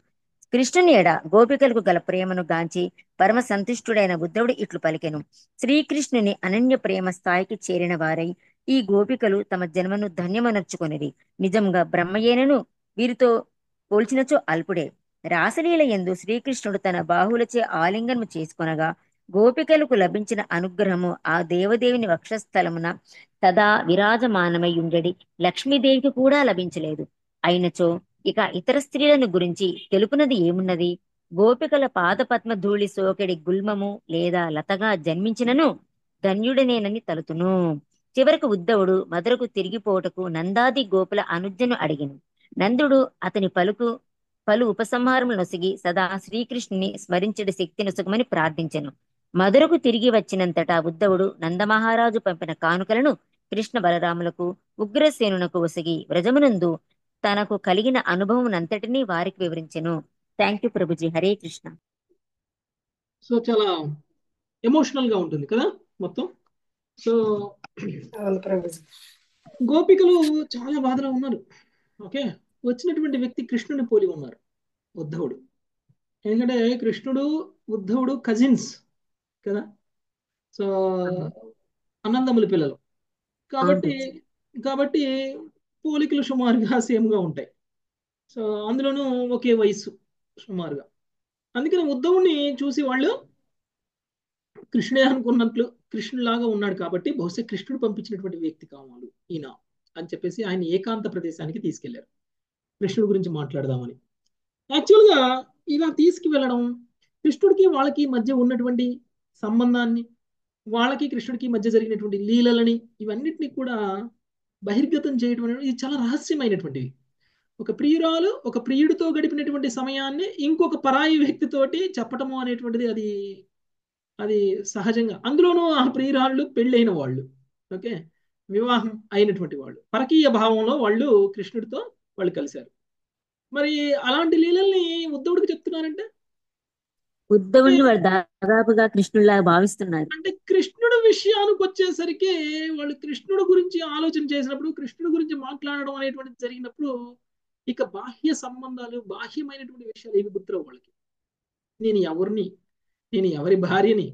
S2: కృష్ణుని ఎడ గోపికలకు గల ప్రేమను గాంచి పరమ సంతుష్టుడైన ఉద్ధవుడు ఇట్లు పలికెను. శ్రీకృష్ణుని అనన్య ప్రేమ స్థాయికి చేరిన వారై ఈ గోపికలు తమ జన్మను ధన్యమనర్చుకొనిరి. నిజంగా బ్రహ్మయేనను వీరితో పోల్చినచో అల్పుడే. రాసలీల యందు శ్రీకృష్ణుడు తన బాహులచే ఆలింగనము చేసుకొనగా గోపికలకు లభించిన అనుగ్రహము ఆ దేవదేవుని వక్షస్థలమున సదా విరాజమానమై ఉండడి లక్ష్మీదేవికి కూడా లభించలేదు. అయినచో ఇక ఇతర స్త్రీలను గురించి తెలుపునది ఏమున్నది? గోపికల పాదపద్మ ధూళి సోకెడి గుల్మము లేదా లతగా జన్మించినను ధన్యుడనేనని తలుతును. చివరకు ఉద్ధవుడు మధురకు తిరిగిపోటకు నందాది గోపుల అనుజ్ఞను అడిగెను. నందుడు అతని పలు ఉపసంహారములు నొసగి సదా శ్రీకృష్ణుని స్మరించడి శక్తి నొసగమని ప్రార్థించెను. మధురకు తిరిగి వచ్చినంతటా ఉద్ధవుడు నందమహారాజు పంపిన కానుకలను కృష్ణ బలరాములకు ఉగ్రసేనునకు ఒసగి వ్రజమునందు తనకు కలిగిన అనుభవమునంతటినీ వారికి వివరించెను. Thank you Prabhuji. Hare Krishna.
S1: So చాలా ఎమోషనల్ గా ఉంటుంది కదా మొత్తం. సో
S8: అవును ప్రభుజీ.
S1: గోపికలు చాలా బాధలో ఉన్నారు. ఓకే, వచ్చినటువంటి వ్యక్తి కృష్ణుని పోలి ఉన్నారు ఉద్ధవుడు. ఎందుకంటే కృష్ణుడు ఉద్ధవుడు కజిన్స్ కదా, సో అన్నదమ్ముల పిల్లలు కాబట్టి కాబట్టి పోలికలు సుమారుగా సేమ్గా ఉంటాయి. సో అందులోనూ ఒకే వయస్సు సుమారుగా. అందుకని ఉద్ధవుడిని చూసి వాళ్ళు కృష్ణుడే అనుకున్నట్లు కృష్ణులాగా ఉన్నాడు కాబట్టి బహుశా కృష్ణుడు పంపించినటువంటి వ్యక్తి కావాలి ఈయన అని చెప్పేసి ఆయన ఏకాంత ప్రదేశానికి తీసుకెళ్లారు కృష్ణుడి గురించి మాట్లాడదామని. యాక్చువల్గా ఇలా తీసుకువెళ్ళడం కృష్ణుడికి వాళ్ళకి మధ్య ఉన్నటువంటి సంబంధాన్ని, వాళ్ళకి కృష్ణుడికి మధ్య జరిగినటువంటి లీలలని ఇవన్నిటిని కూడా బహిర్గతం చేయడం అనేది ఇది చాలా రహస్యమైనటువంటివి. ఒక ప్రియురాలు ఒక ప్రియుడితో గడిపినటువంటి సమయాన్ని ఇంకొక పరాయి వ్యక్తితోటి చెప్పటము అనేటువంటిది అది అది సహజంగా. అందులోనూ ఆ ప్రియురాళ్ళు పెళ్ళైన వాళ్ళు, ఓకే, వివాహం అయినటువంటి వాళ్ళు, పరకీయ భావంలో వాళ్ళు కృష్ణుడితో వాళ్ళు కలిశారు. మరి అలాంటి లీలల్ని ఉద్ధవుడికి చెప్తున్నారంటే
S2: ఉద్ధవుడిని వాళ్ళు దాదాపుగా కృష్ణుడిలా భావిస్తున్నారు.
S1: అంటే కృష్ణుడి విషయానికి వచ్చేసరికి వాళ్ళు కృష్ణుడి గురించి ఆలోచన చేసినప్పుడు, కృష్ణుడి గురించి మాట్లాడడం అనేటువంటిది జరిగినప్పుడు ఇక బాహ్య సంబంధాలు, బాహ్యమైనటువంటి విషయాలు ఏవి గుర్తురావు వాళ్ళకి. నేను ఎవరిని, నేను ఎవరి భార్యని,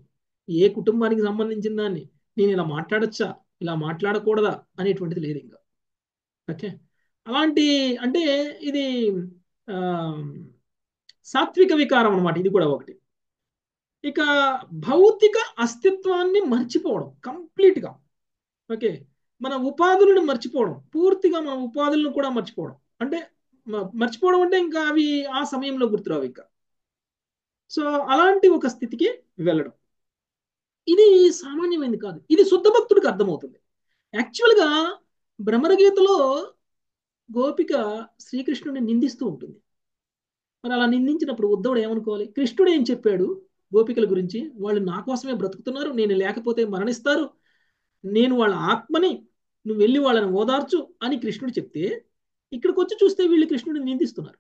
S1: ఏ కుటుంబానికి సంబంధించిన దాన్ని, నేను ఇలా మాట్లాడచ్చా ఇలా మాట్లాడకూడదా అనేటువంటిది లేదు ఇంకా. ఓకే, అలాంటి అంటే ఇది సాత్విక వికారం అనమాట. ఇది కూడా ఒకటి. ఇక భౌతిక అస్తిత్వాన్ని మర్చిపోవడం కంప్లీట్గా. ఓకే, మన ఉపాధులను మర్చిపోవడం, పూర్తిగా మన ఉపాధులను కూడా మర్చిపోవడం. అంటే మర్చిపోవడం అంటే ఇంకా అవి ఆ సమయంలో గుర్తురావు ఇంకా. సో అలాంటి ఒక స్థితికి వెళ్ళడం ఇది సామాన్యమైనది కాదు. ఇది శుద్ధ భక్తుడికి అర్థమవుతుంది. యాక్చువల్గా భ్రమరగీతలో గోపిక శ్రీకృష్ణుడిని నిందిస్తూ ఉంటుంది. మరి అలా నిందించినప్పుడు ఉద్ధవుడు ఏమనుకోవాలి? కృష్ణుడు ఏం చెప్పాడు గోపికల గురించి? వాళ్ళు నా కోసమే బ్రతుకుతున్నారు, నేను లేకపోతే మరణిస్తారు, నేను వాళ్ళ ఆత్మని, నువ్వు వెళ్ళి వాళ్ళని ఓదార్చు అని కృష్ణుడు చెప్తే, ఇక్కడికి వచ్చి చూస్తే వీళ్ళు కృష్ణుడిని నిందిస్తున్నారు,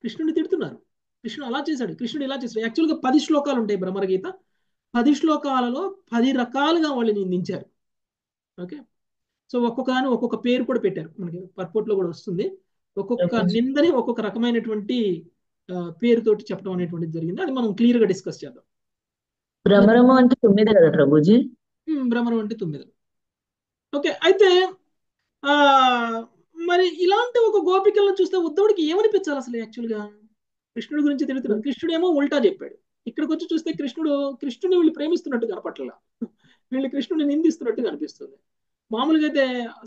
S1: కృష్ణుడిని తిడుతున్నారు. కృష్ణుడు అలా చేశాడు, కృష్ణుడు ఇలా చేశాడు. యాక్చువల్గా 10 శ్లోకాలు ఉంటాయి భ్రమరగీత. 10 శ్లోకాలలో 10 రకాలుగా వాళ్ళు నిందించారు. ఓకే, సో ఒక్కొక్కదాని ఒక్కొక్క పేరు కూడా పెట్టారు. మనకి పర్పోర్ట్లో కూడా వస్తుంది. ఒక్కొక్క నిందని ఒక్కొక్క రకమైనటువంటి పేరుతోటి చెప్పడం అనేటువంటిది జరిగింది. అది మనం క్లియర్ గా డిస్కస్ చేద్దాం.
S5: భ్రమరము అంటే 9 కదా ప్రభుజీ?
S1: భ్రమరం అంటే 9. ఓకే, అయితే మరి ఇలాంటి ఒక గోపికలను చూస్తే ఉద్ధవుడికి ఏమనిపించాలి అసలు? యాక్చువల్గా కృష్ణుడి గురించి తెలుస్తున్నారు, కృష్ణుడు ఏమో ఉల్టా చెప్పాడు. ఇక్కడికి వచ్చి చూస్తే కృష్ణుడిని వీళ్ళు ప్రేమిస్తున్నట్టు కనపట్ల, వీళ్ళు కృష్ణుడిని నిందిస్తున్నట్టు కనిపిస్తుంది. మామూలుగా అయితే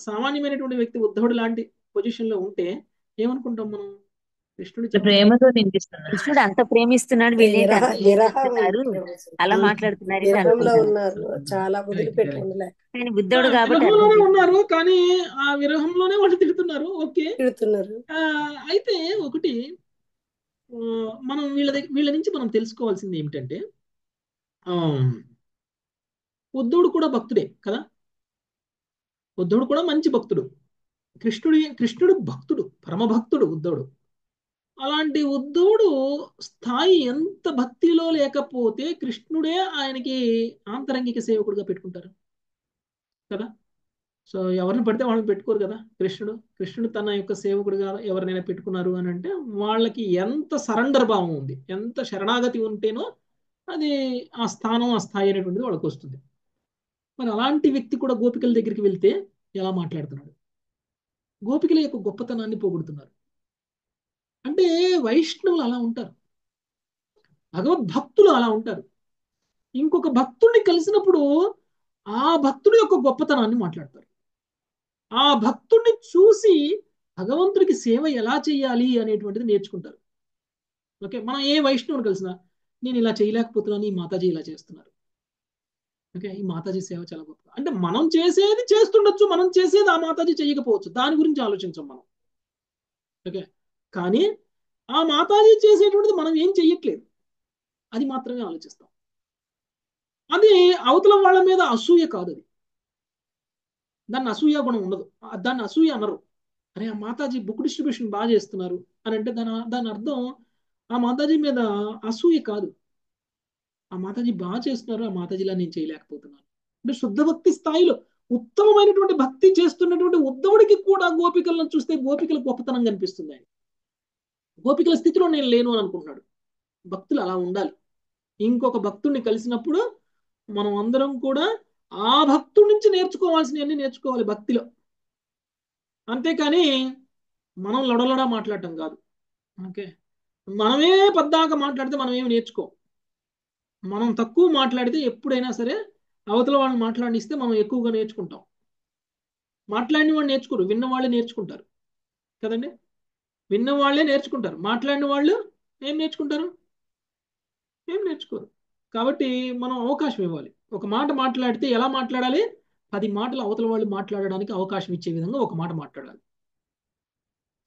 S1: సామాన్యమైనటువంటి వ్యక్తి ఉద్ధవుడు లాంటి పొజిషన్ లో ఉంటే ఏమనుకుంటాం మనం? కృష్ణుడు
S5: ప్రేమతో నిందిస్తున్నారు.
S2: కృష్ణుడు అంత ప్రేమిస్తున్నాడు, వీళ్ళేంటి అంత నిందిస్తున్నారు, అలా మాట్లాడుతున్నారు
S8: విరహంలో ఉన్నారు, చాలా వదిలిపెట్టి ఉండలే.
S2: కానీ బుద్ధుడు కాబట్టి
S1: విరహంలోనే ఉన్నారు, కానీ ఆ విరహంలోనే వాళ్ళు తిడుతున్నారు. ఓకే,
S8: తిడుతున్నారు.
S1: అయితే ఒకటి మనం వీళ్ళ నుంచి మనం తెలుసుకోవాల్సింది ఏమిటంటే, ఉద్ధవుడు కూడా భక్తుడే కదా, ఉద్ధవుడు కూడా మంచి భక్తుడు. కృష్ణుడు భక్తుడు, పరమ భక్తుడు ఉద్ధవుడు. అలాంటి ఉద్ధవుడు స్థాయి ఎంత భక్తిలో లేకపోతే కృష్ణుడే ఆయనకి ఆంతరంగిక సేవకుడిగా పెట్టుకుంటారు కదా. సో ఎవరిని పడితే వాళ్ళని పెట్టుకోరు కదా. కృష్ణుడు తన యొక్క సేవకుడిగా ఎవరినైనా పెట్టుకున్నారు అని అంటే వాళ్ళకి ఎంత సరెండర్ భావం ఉంది, ఎంత శరణాగతి ఉంటేనో అది ఆ స్థానం ఆ స్థాయి అనేటువంటిది వాళ్ళకి వస్తుంది. మరి అలాంటి వ్యక్తి కూడా గోపికల దగ్గరికి వెళ్తే ఎలా మాట్లాడుతున్నాడు, గోపికల యొక్క గొప్పతనాన్ని పోగొడుతున్నారు. అంటే వైష్ణవులు అలా ఉంటారు, భగవద్భక్తులు అలా ఉంటారు. ఇంకొక భక్తుడిని కలిసినప్పుడు ఆ భక్తుడి యొక్క గొప్పతనాన్ని మాట్లాడతారు. ఆ భక్తుడిని చూసి భగవంతుడికి సేవ ఎలా చేయాలి అనేటువంటిది నేర్చుకుంటారు. ఓకే, మనం ఏ వైష్ణవుని కలిసినా నేను ఇలా చేయలేకపోతున్నాను, ఈ మాతాజీ ఇలా చేస్తున్నారు, ఓకే ఈ మాతాజీ సేవ చాలా గొప్ప. అంటే మనం చేసేది చేస్తుండొచ్చు, మనం చేసేది ఆ మాతాజీ చేయకపోవచ్చు, దాని గురించి ఆలోచించాం మనం. ఓకే, కానీ ఆ మాతాజీ చేసేటువంటిది మనం ఏం చెయ్యట్లేదు, అది మాత్రమే ఆలోచిస్తాం. అది అవతల వాళ్ళ మీద అసూయ కాదు, అది దాన్ని అసూయ గుణం ఉండదు, దాన్ని అసూయ అనరు. అరే ఆ మాతాజీ బుక్ డిస్ట్రిబ్యూషన్ బాగా చేస్తున్నారు అని అంటే దాని అర్థం ఆ మాతాజీ మీద అసూయ కాదు, ఆ మాతాజీ బాగా చేస్తున్నారు, ఆ మాతాజీలా నేను చేయలేకపోతున్నాను. అంటే శుద్ధ భక్తి స్థాయిలో ఉత్తమమైనటువంటి భక్తి చేస్తున్నటువంటి ఉద్ధవుడికి కూడా గోపికలను చూస్తే గోపికల గొప్పతనం కనిపిస్తుంది. ఆయన గోపికల స్థితిలో నేను లేను అని అనుకుంటున్నాడు. భక్తులు అలా ఉండాలి. ఇంకొక భక్తుడిని కలిసినప్పుడు మనం అందరం కూడా ఆ భక్తుడి నుంచి నేర్చుకోవాల్సినవన్నీ నేర్చుకోవాలి భక్తిలో, అంతేకాని మనం లొడలొడ మాట్లాడటం కాదు. ఓకే, మనమే పద్దాక మాట్లాడితే మనం ఏమి నేర్చుకోం. మనం తక్కువ మాట్లాడితే ఎప్పుడైనా సరే అవతల వాళ్ళని మాట్లాడిస్తే మనం ఎక్కువగా నేర్చుకుంటాం. మాట్లాడిన వాళ్ళు నేర్చుకోరు, విన్న వాళ్ళే నేర్చుకుంటారు కదండి. విన్న వాళ్ళే నేర్చుకుంటారు, మాట్లాడిన వాళ్ళు ఏం నేర్చుకుంటారు, ఏం నేర్చుకోరు. కాబట్టి మనం అవకాశం ఇవ్వాలి. ఒక మాట మాట్లాడితే ఎలా మాట్లాడాలి, 10 మాటలు అవతల వాళ్ళు మాట్లాడడానికి అవకాశం ఇచ్చే విధంగా ఒక మాట మాట్లాడాలి.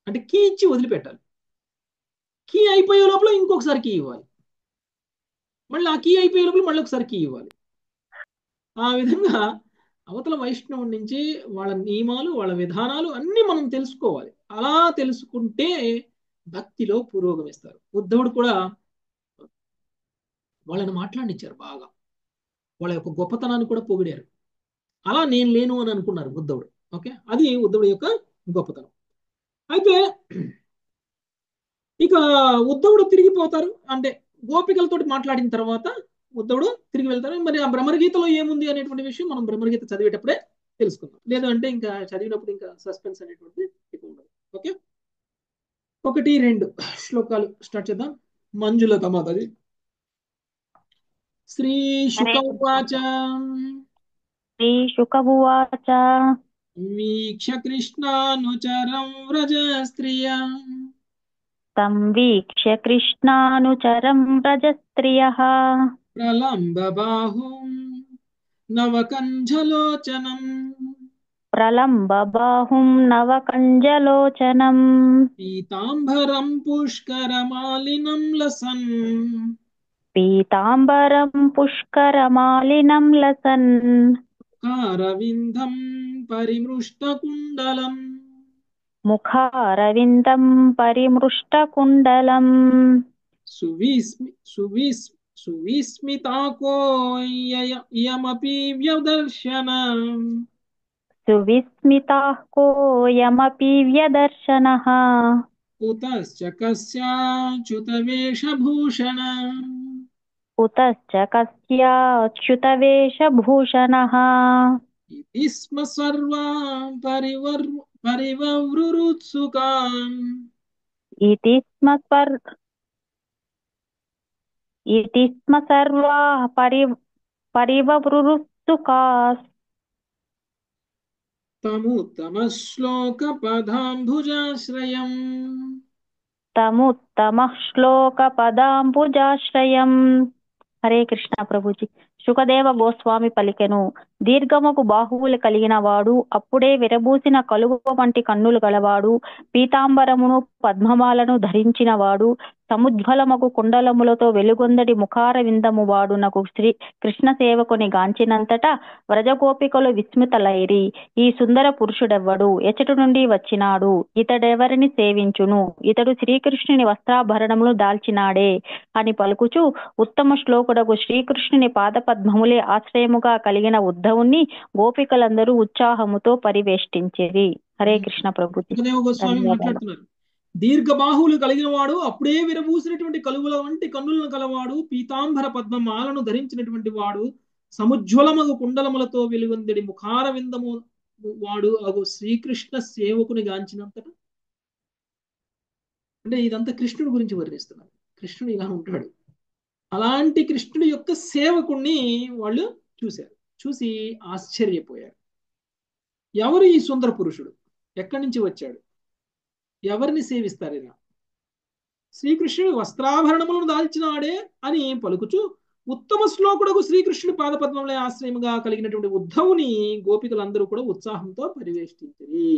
S1: అంటే కీ ఇచ్చి వదిలిపెట్టాలి. కీ అయిపోయే లోపల ఇంకొకసారి కీ ఇవ్వాలి, మళ్ళీ ఆ కీ అయిపోయే లోపల మళ్ళీ ఒకసారి కీ ఇవ్వాలి. ఆ విధంగా అవతల వైష్ణవుడి నుంచి వాళ్ళ నియమాలు వాళ్ళ విధానాలు అన్నీ మనం తెలుసుకోవాలి. అలా తెలుసుకుంటే భక్తిలో పురోగమిస్తారు. ఉద్ధవుడు కూడా వాళ్ళని మాట్లాడినిచ్చారు బాగా, వాళ్ళ యొక్క గొప్పతనాన్ని కూడా పొగిడారు. అలా నేను లేను అని అనుకున్నారు ఉద్ధవుడు. ఓకే, అది ఉద్ధవుడి యొక్క గొప్పతనం. అయితే ఇక ఉద్ధవుడు తిరిగిపోతారు, అంటే గోపికలతోటి మాట్లాడిన తర్వాత ఉద్ధవుడు తిరిగి వెళ్తారు. మరి ఆ భ్రమరగీతలో ఏముంది అనేటువంటి విషయం మనం భ్రమరగీత చదివేటప్పుడే తెలుసుకుందాం. లేదు అంటే ఇంకా చదివినప్పుడు ఇంకా సస్పెన్స్ అనేటువంటిది ఎక్కువ ఉండదు. ఓకే, 1, 2 శ్లోకాలు స్టార్ట్ చేద్దాం. మంజులత మాతది. శ్రీ శుక ఉవాచ
S12: శ్రీ శుక ఉవాచ
S1: వీక్ష కృష్ణానుచరం వ్రజ స్త్రియ
S12: తం వీక్ష్య కృష్ణానుచరం వ్రజస్త్రియః
S1: ప్రలంబ బాహుం నవకంజలోచనం
S12: ప్రలంబ బాహుం నవకంజలోచనం
S1: పీతాంబరం పుష్కరమాలినం లసన్
S12: పీతాంబరం పుష్కరమాలినం లసన్
S1: కారవిందం పరిమృష్టకుండలం
S12: ముఖారవిందం పరిమృష్టకుండలం
S1: సువిస్మితాకోయమపి వ్యదర్శన
S12: సువిస్మితాః కోయమపి వ్యదర్శనః
S1: ఉతశ్చ కస్యాచ్యుత వేషభూషణ
S12: కుతశ్చ కస్యాచ్యుత వేషభూషణః
S1: ఇతి స్మ సర్వా పరివవృరుత్సుకాన్
S12: ఇతి స్మ సర్వాః పరివవృరుత్సుకాః
S1: తముత్తమశ్లోకపదాంబుజాశ్రయం
S12: తముత్తమః శ్లోకపదాంబుజాశ్రయం. హరే కృష్ణ ప్రభుజీ. శుకదేవ గోస్వామి పలికెను, దీర్ఘముకు బాహువులు కలిగిన వాడు, అప్పుడే విరబూసిన కలువ వంటి కన్నులు గలవాడు, పీతాంబరమును పద్మమాలను ధరించిన వాడు, సముజ్వలమగు కుండలములతో వెలుగొందడి ముఖార విందము వాడునకు శ్రీ కృష్ణ సేవకుని గాంచినంతటా వ్రజగోపికలు విస్మితలైరి. ఈ సుందర పురుషుడెవ్వడు, ఎచటి నుండి వచ్చినాడు, ఇతడెవరిని సేవించును, ఇతడు శ్రీకృష్ణుని వస్త్రాభరణములు దాల్చినాడే అని పలుకుచు ఉత్తమ శ్లోకుడకు శ్రీకృష్ణుని పాదపద్మములే ఆశ్రయముగా కలిగిన ఉద్ధవుణ్ణి గోపికలందరూ ఉత్సాహముతో పరివేష్టించిరి. హరే కృష్ణ ప్రభుజీ.
S1: సుఖదేవ గోస్వామి
S12: ధన్యవాదాలు.
S1: మాట్లాడుతున్నారు. దీర్ఘబాహువులు కలిగిన వాడు, అప్పుడే విరబూసినటువంటి కలుగుల వంటి కన్నులను కలవాడు, పీతాంబర పద్మమాలను ధరించినటువంటి వాడు, సముజ్వలమగు కుండలములతో వెలుగొందెడి ముఖార విందము వాడు అగు శ్రీకృష్ణ సేవకుని గాంచినంతట. అంటే ఇదంతా కృష్ణుడి గురించి వర్ణిస్తున్నారు. కృష్ణుడు ఇలా ఉంటాడు. అలాంటి కృష్ణుడి యొక్క సేవకుణ్ణి వాళ్ళు చూశారు. చూసి ఆశ్చర్యపోయారు. ఎవరు ఈ సుందర పురుషుడు, ఎక్కడి నుంచి వచ్చాడు, ఎవరిని సేవిస్తారు ఇలా? శ్రీకృష్ణుడు వస్త్రాభరణములను దాల్చినాడే అని పలుకుచు ఉత్తమ శ్లోకుడకు శ్రీకృష్ణుడి పాదపద్మములే ఆశ్రయముగా కలిగినటువంటి ఉద్ధవుని గోపికలందరూ కూడా ఉత్సాహంతో పరివేష్టించరి.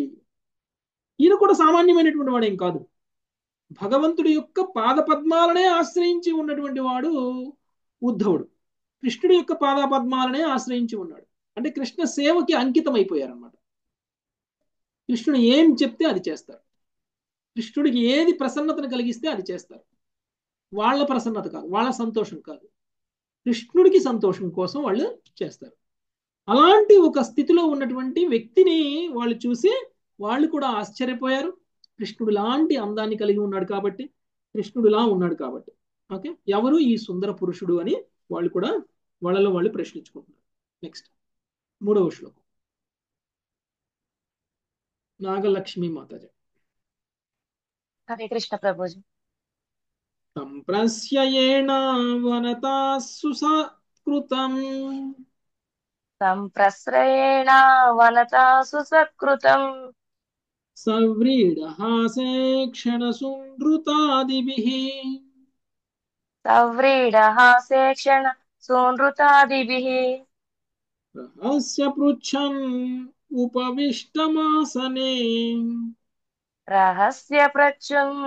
S1: ఈయన కూడా సామాన్యమైనటువంటి వాడేం కాదు. భగవంతుడి యొక్క పాదపద్మాలనే ఆశ్రయించి ఉన్నటువంటి వాడు ఉద్ధవుడు. కృష్ణుడి యొక్క పాదపద్మాలనే ఆశ్రయించి ఉన్నాడు. అంటే కృష్ణ సేవకి అంకితం అయిపోయారన్నమాట. కృష్ణుడు ఏం చెప్తే అది చేస్తారు. కృష్ణుడికి ఏది ప్రసన్నతను కలిగిస్తే అది చేస్తారు. వాళ్ళ ప్రసన్నత కాదు, వాళ్ళ సంతోషం కాదు, కృష్ణుడికి సంతోషం కోసం వాళ్ళు చేస్తారు. అలాంటి ఒక స్థితిలో ఉన్నటువంటి వ్యక్తిని వాళ్ళు చూసి వాళ్ళు కూడా ఆశ్చర్యపోయారు. కృష్ణుడు లాంటి అందాన్ని కలిగి ఉన్నాడు కాబట్టి, కృష్ణుడులా ఉన్నాడు కాబట్టి. ఓకే, ఎవరు ఈ సుందర పురుషుడు అని వాళ్ళు కూడా వాళ్ళలో వాళ్ళు ప్రశ్నించుకుంటున్నారు. నెక్స్ట్ 3వ శ్లోకం. నాగలక్ష్మి మాతాజీ.
S3: హరే కృష్ణ ప్రభుజీ.
S1: సంప్రస్యేణ వనతా సుసకృతం
S3: సంప్రస్రయేణ వనతా సుసకృతం
S1: సవ్రీడహాసే క్షణసునృతాదిభిః
S3: సవ్రీడహాసే క్షణ సూనృతాదిభిః
S1: రహస్య పృచ్ఛన్ ఉపవిష్టమాసనే
S3: రహస్య ప్రచున్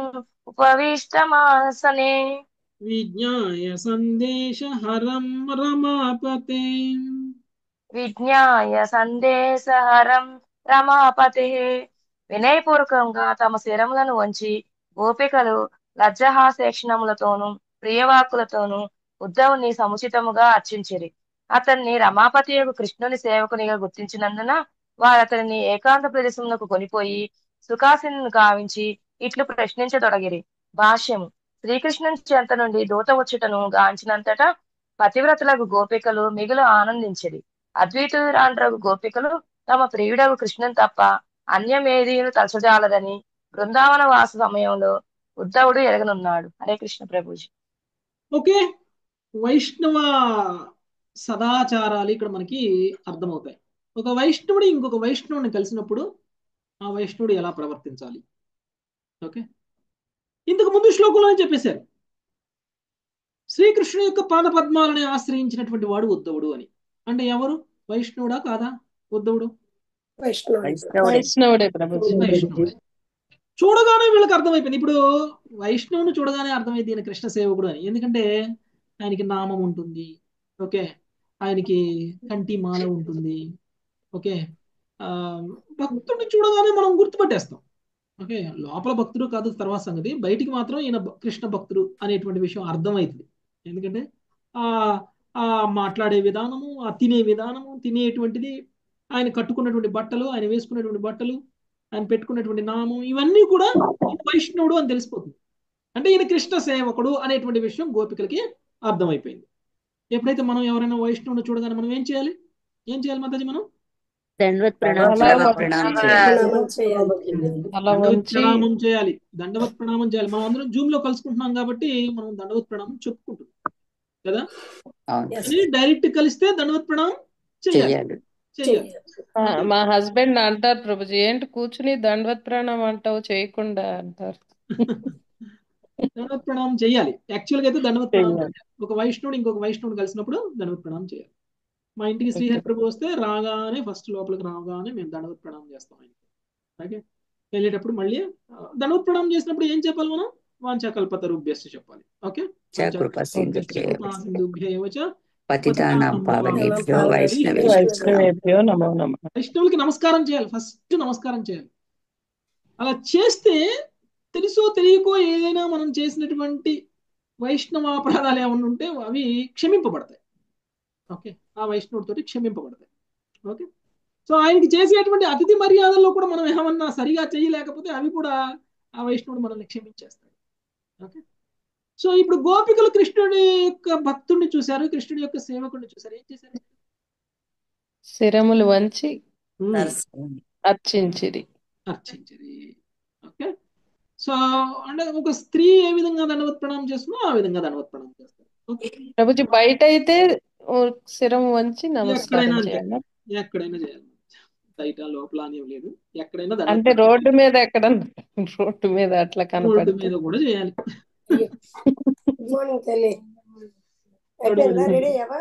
S3: ఉపవిష్టమాసనే
S1: విజ్ఞాయ సందేశహరం రమాపతే.
S3: విజ్ఞాయ సందేశహరం రమాపతే. వినయపూర్వకంగా తమ శిరములను వంచి గోపికలు లజ్జహాసేక్షణములతోనూ ప్రియవాక్కులతోనూ ఉద్ధవుని సముచితముగా అర్చించిరి. అతన్ని రమాపతి యొక్క కృష్ణుని సేవకునిగా గుర్తించినందున వారు అతనిని ఏకాంత ప్రదేశమునకు కొనిపోయి సుఖాసీనుని గావించి ఇట్లు ప్రశ్నించతొడగిరి. భాష్యము. శ్రీకృష్ణుని చెంత నుండి దూత వచ్చుటను గాంచినంతటా పతివ్రతలకు గోపికలు మిగులు ఆనందించిరి. అద్వైతురాండ్రగు గోపికలు తమ ప్రియుడగు కృష్ణుని తప్ప అన్యమేదీను తలచజాలదని బృందావన వాస సమయంలో ఉద్ధవుడు ఎరగనున్నాడు. హరే కృష్ణ ప్రభుజీ.
S1: ఓకే, వైష్ణవ సదాచారాలు ఇక్కడ మనకి అర్థమవుతాయి. ఒక వైష్ణవుడు ఇంకొక వైష్ణవుని కలిసినప్పుడు ఆ వైష్ణవుడు ఎలా ప్రవర్తించాలి. ఓకే, ఇంతకు ముందు శ్లోకంలోనే చెప్పేశారు. శ్రీకృష్ణుని యొక్క పాదపద్మాలని ఆశ్రయించినటువంటి వాడు ఉద్ధవుడు అని. అంటే ఎవరు? వైష్ణవుడా కాదా ఉద్ధవుడు?
S12: వైష్ణవుడే ప్రభుజీ.
S1: వైష్ణవుడే. చూడగానే వీళ్ళకి అర్థమైపోయింది. ఇప్పుడు వైష్ణవుని చూడగానే అర్థమైంది ఈయన కృష్ణ సేవకుడు అని. ఎందుకంటే ఆయనకి నామం ఉంటుంది. ఓకే, ఆయనకి కంటి మాల ఉంటుంది. ఓకే, భక్తుడిని చూడగానే మనం గుర్తుపట్టేస్తాం. ఓకే, లోపల భక్తుడు కాదు తర్వాత సంగతి, బయటికి మాత్రం ఈయన కృష్ణ భక్తుడు అనేటువంటి విషయం అర్థమవుతుంది. ఎందుకంటే ఆ ఆ మాట్లాడే విధానము, ఆ తినే విధానము, తినేటువంటిది, ఆయన కట్టుకున్నటువంటి బట్టలు, ఆయన వేసుకున్నటువంటి బట్టలు, ఆయన పెట్టుకున్నటువంటి నామం, ఇవన్నీ కూడా వైష్ణవుడు అని తెలిసిపోతుంది. అంటే ఈయన కృష్ణ సేవకుడు అనేటువంటి విషయం గోపికలకి అర్థమైపోయింది. ఎప్పుడైతే మనం ఎవరైనా వైష్ణవుని చూడగానే మనం ఏం చేయాలి మాతాజీ? మనం
S2: దండవత్
S1: ప్రణామం చేయాలి. దండవత్ ప్రణామం చేయాలి. మనం అందరం జూమ్ లో కలుసుకుంటున్నాం కాబట్టి మనం దండవత్ ప్రణామం చెప్పుకుంటున్నాం కదా. డైరెక్ట్ కలిస్తే దండవత్ ప్రణామం చేయాలి.
S12: మా హస్బెండ్ అంటారు ప్రభుజీ, ఏంటి కూర్చుని దండవత్ ప్రణామం అంటావు, చేయకుండా అంటారు.
S1: దండవత్ ప్రణామం చేయాలి. యాక్చువల్ గా అయితే దండవత్ ప్రణామం ఒక వైష్ణవుడు ఇంకొక వైష్ణవుడు కలిసినప్పుడు దండవత్ ప్రణామం చేయాలి. మా ఇంటికి శ్రీహరి ప్రభు వస్తే రాగానే ఫస్ట్ లోపలికి రాగానే మేము దండవత్ ప్రణామం చేస్తాం ఆయనకి. ఓకే, వెళ్ళేటప్పుడు మళ్ళీ దండవత్ ప్రణామం చేసినప్పుడు ఏం చెప్పాలి మనం? వాంఛాకల్పతరుభ్యశ్చ చెప్పాలి. ఓకే, సింధుభ్యేవ చ
S13: పతితానాం పావనేభ్యో వైష్ణవేభ్యో
S10: వైష్ణవేభ్యో నమో నమః.
S1: వైష్ణవులకి నమస్కారం చేయాలి, ఫస్ట్ నమస్కారం చేయాలి. అలా చేస్తే తెలుసో తెలియకో ఏదైనా మనం చేసినటువంటి వైష్ణవాపరాధాలు ఏమన్నా ఉంటే అవి క్షమింపబడతాయి. ఓకే, ఆ వైష్ణవుడితోటి క్షమింపబడతాయి. ఓకే, సో ఆయనకి చేసేటువంటి అతిథి మర్యాదల్లో కూడా మనం ఏమన్నా సరిగా చేయలేకపోతే అవి కూడా ఆ వైష్ణవుడు మనల్ని క్షమించేస్తాడు. ఓకే, సో ఇప్పుడు గోపికలు కృష్ణుడి యొక్క భక్తుడిని చూశారు, కృష్ణుడి యొక్క సేవకుడిని చూశారు. ఏం చేశారు?
S10: శిరములు వంచి అర్చించిరి.
S1: ఓకే, సో అంటే ఒక స్త్రీ ఏ విధంగా దండవత్ ప్రణామం చేస్తుందో ఆ విధంగా దండవత్ ప్రణామం చేస్తారు. ఓకే,
S10: ప్రభుజీ బయట అయితే శిరం వంచి నమస్కారం
S1: ఎక్కడైనా
S10: చేయాలి.
S1: ఎక్కడైనా చేయాలి, బయట లోపల అని ఏం లేదు, ఎక్కడైనా
S10: అంటే రోడ్డు మీద రోడ్డు మీద అట్లా
S1: రోడ్డు
S10: కనపడుతుంది.
S1: మీద కూడా చేయాలి.
S8: గుడ్ మార్నింగ్ తల్లి. అయిపోయిందా? రెడీ అయ్యావా?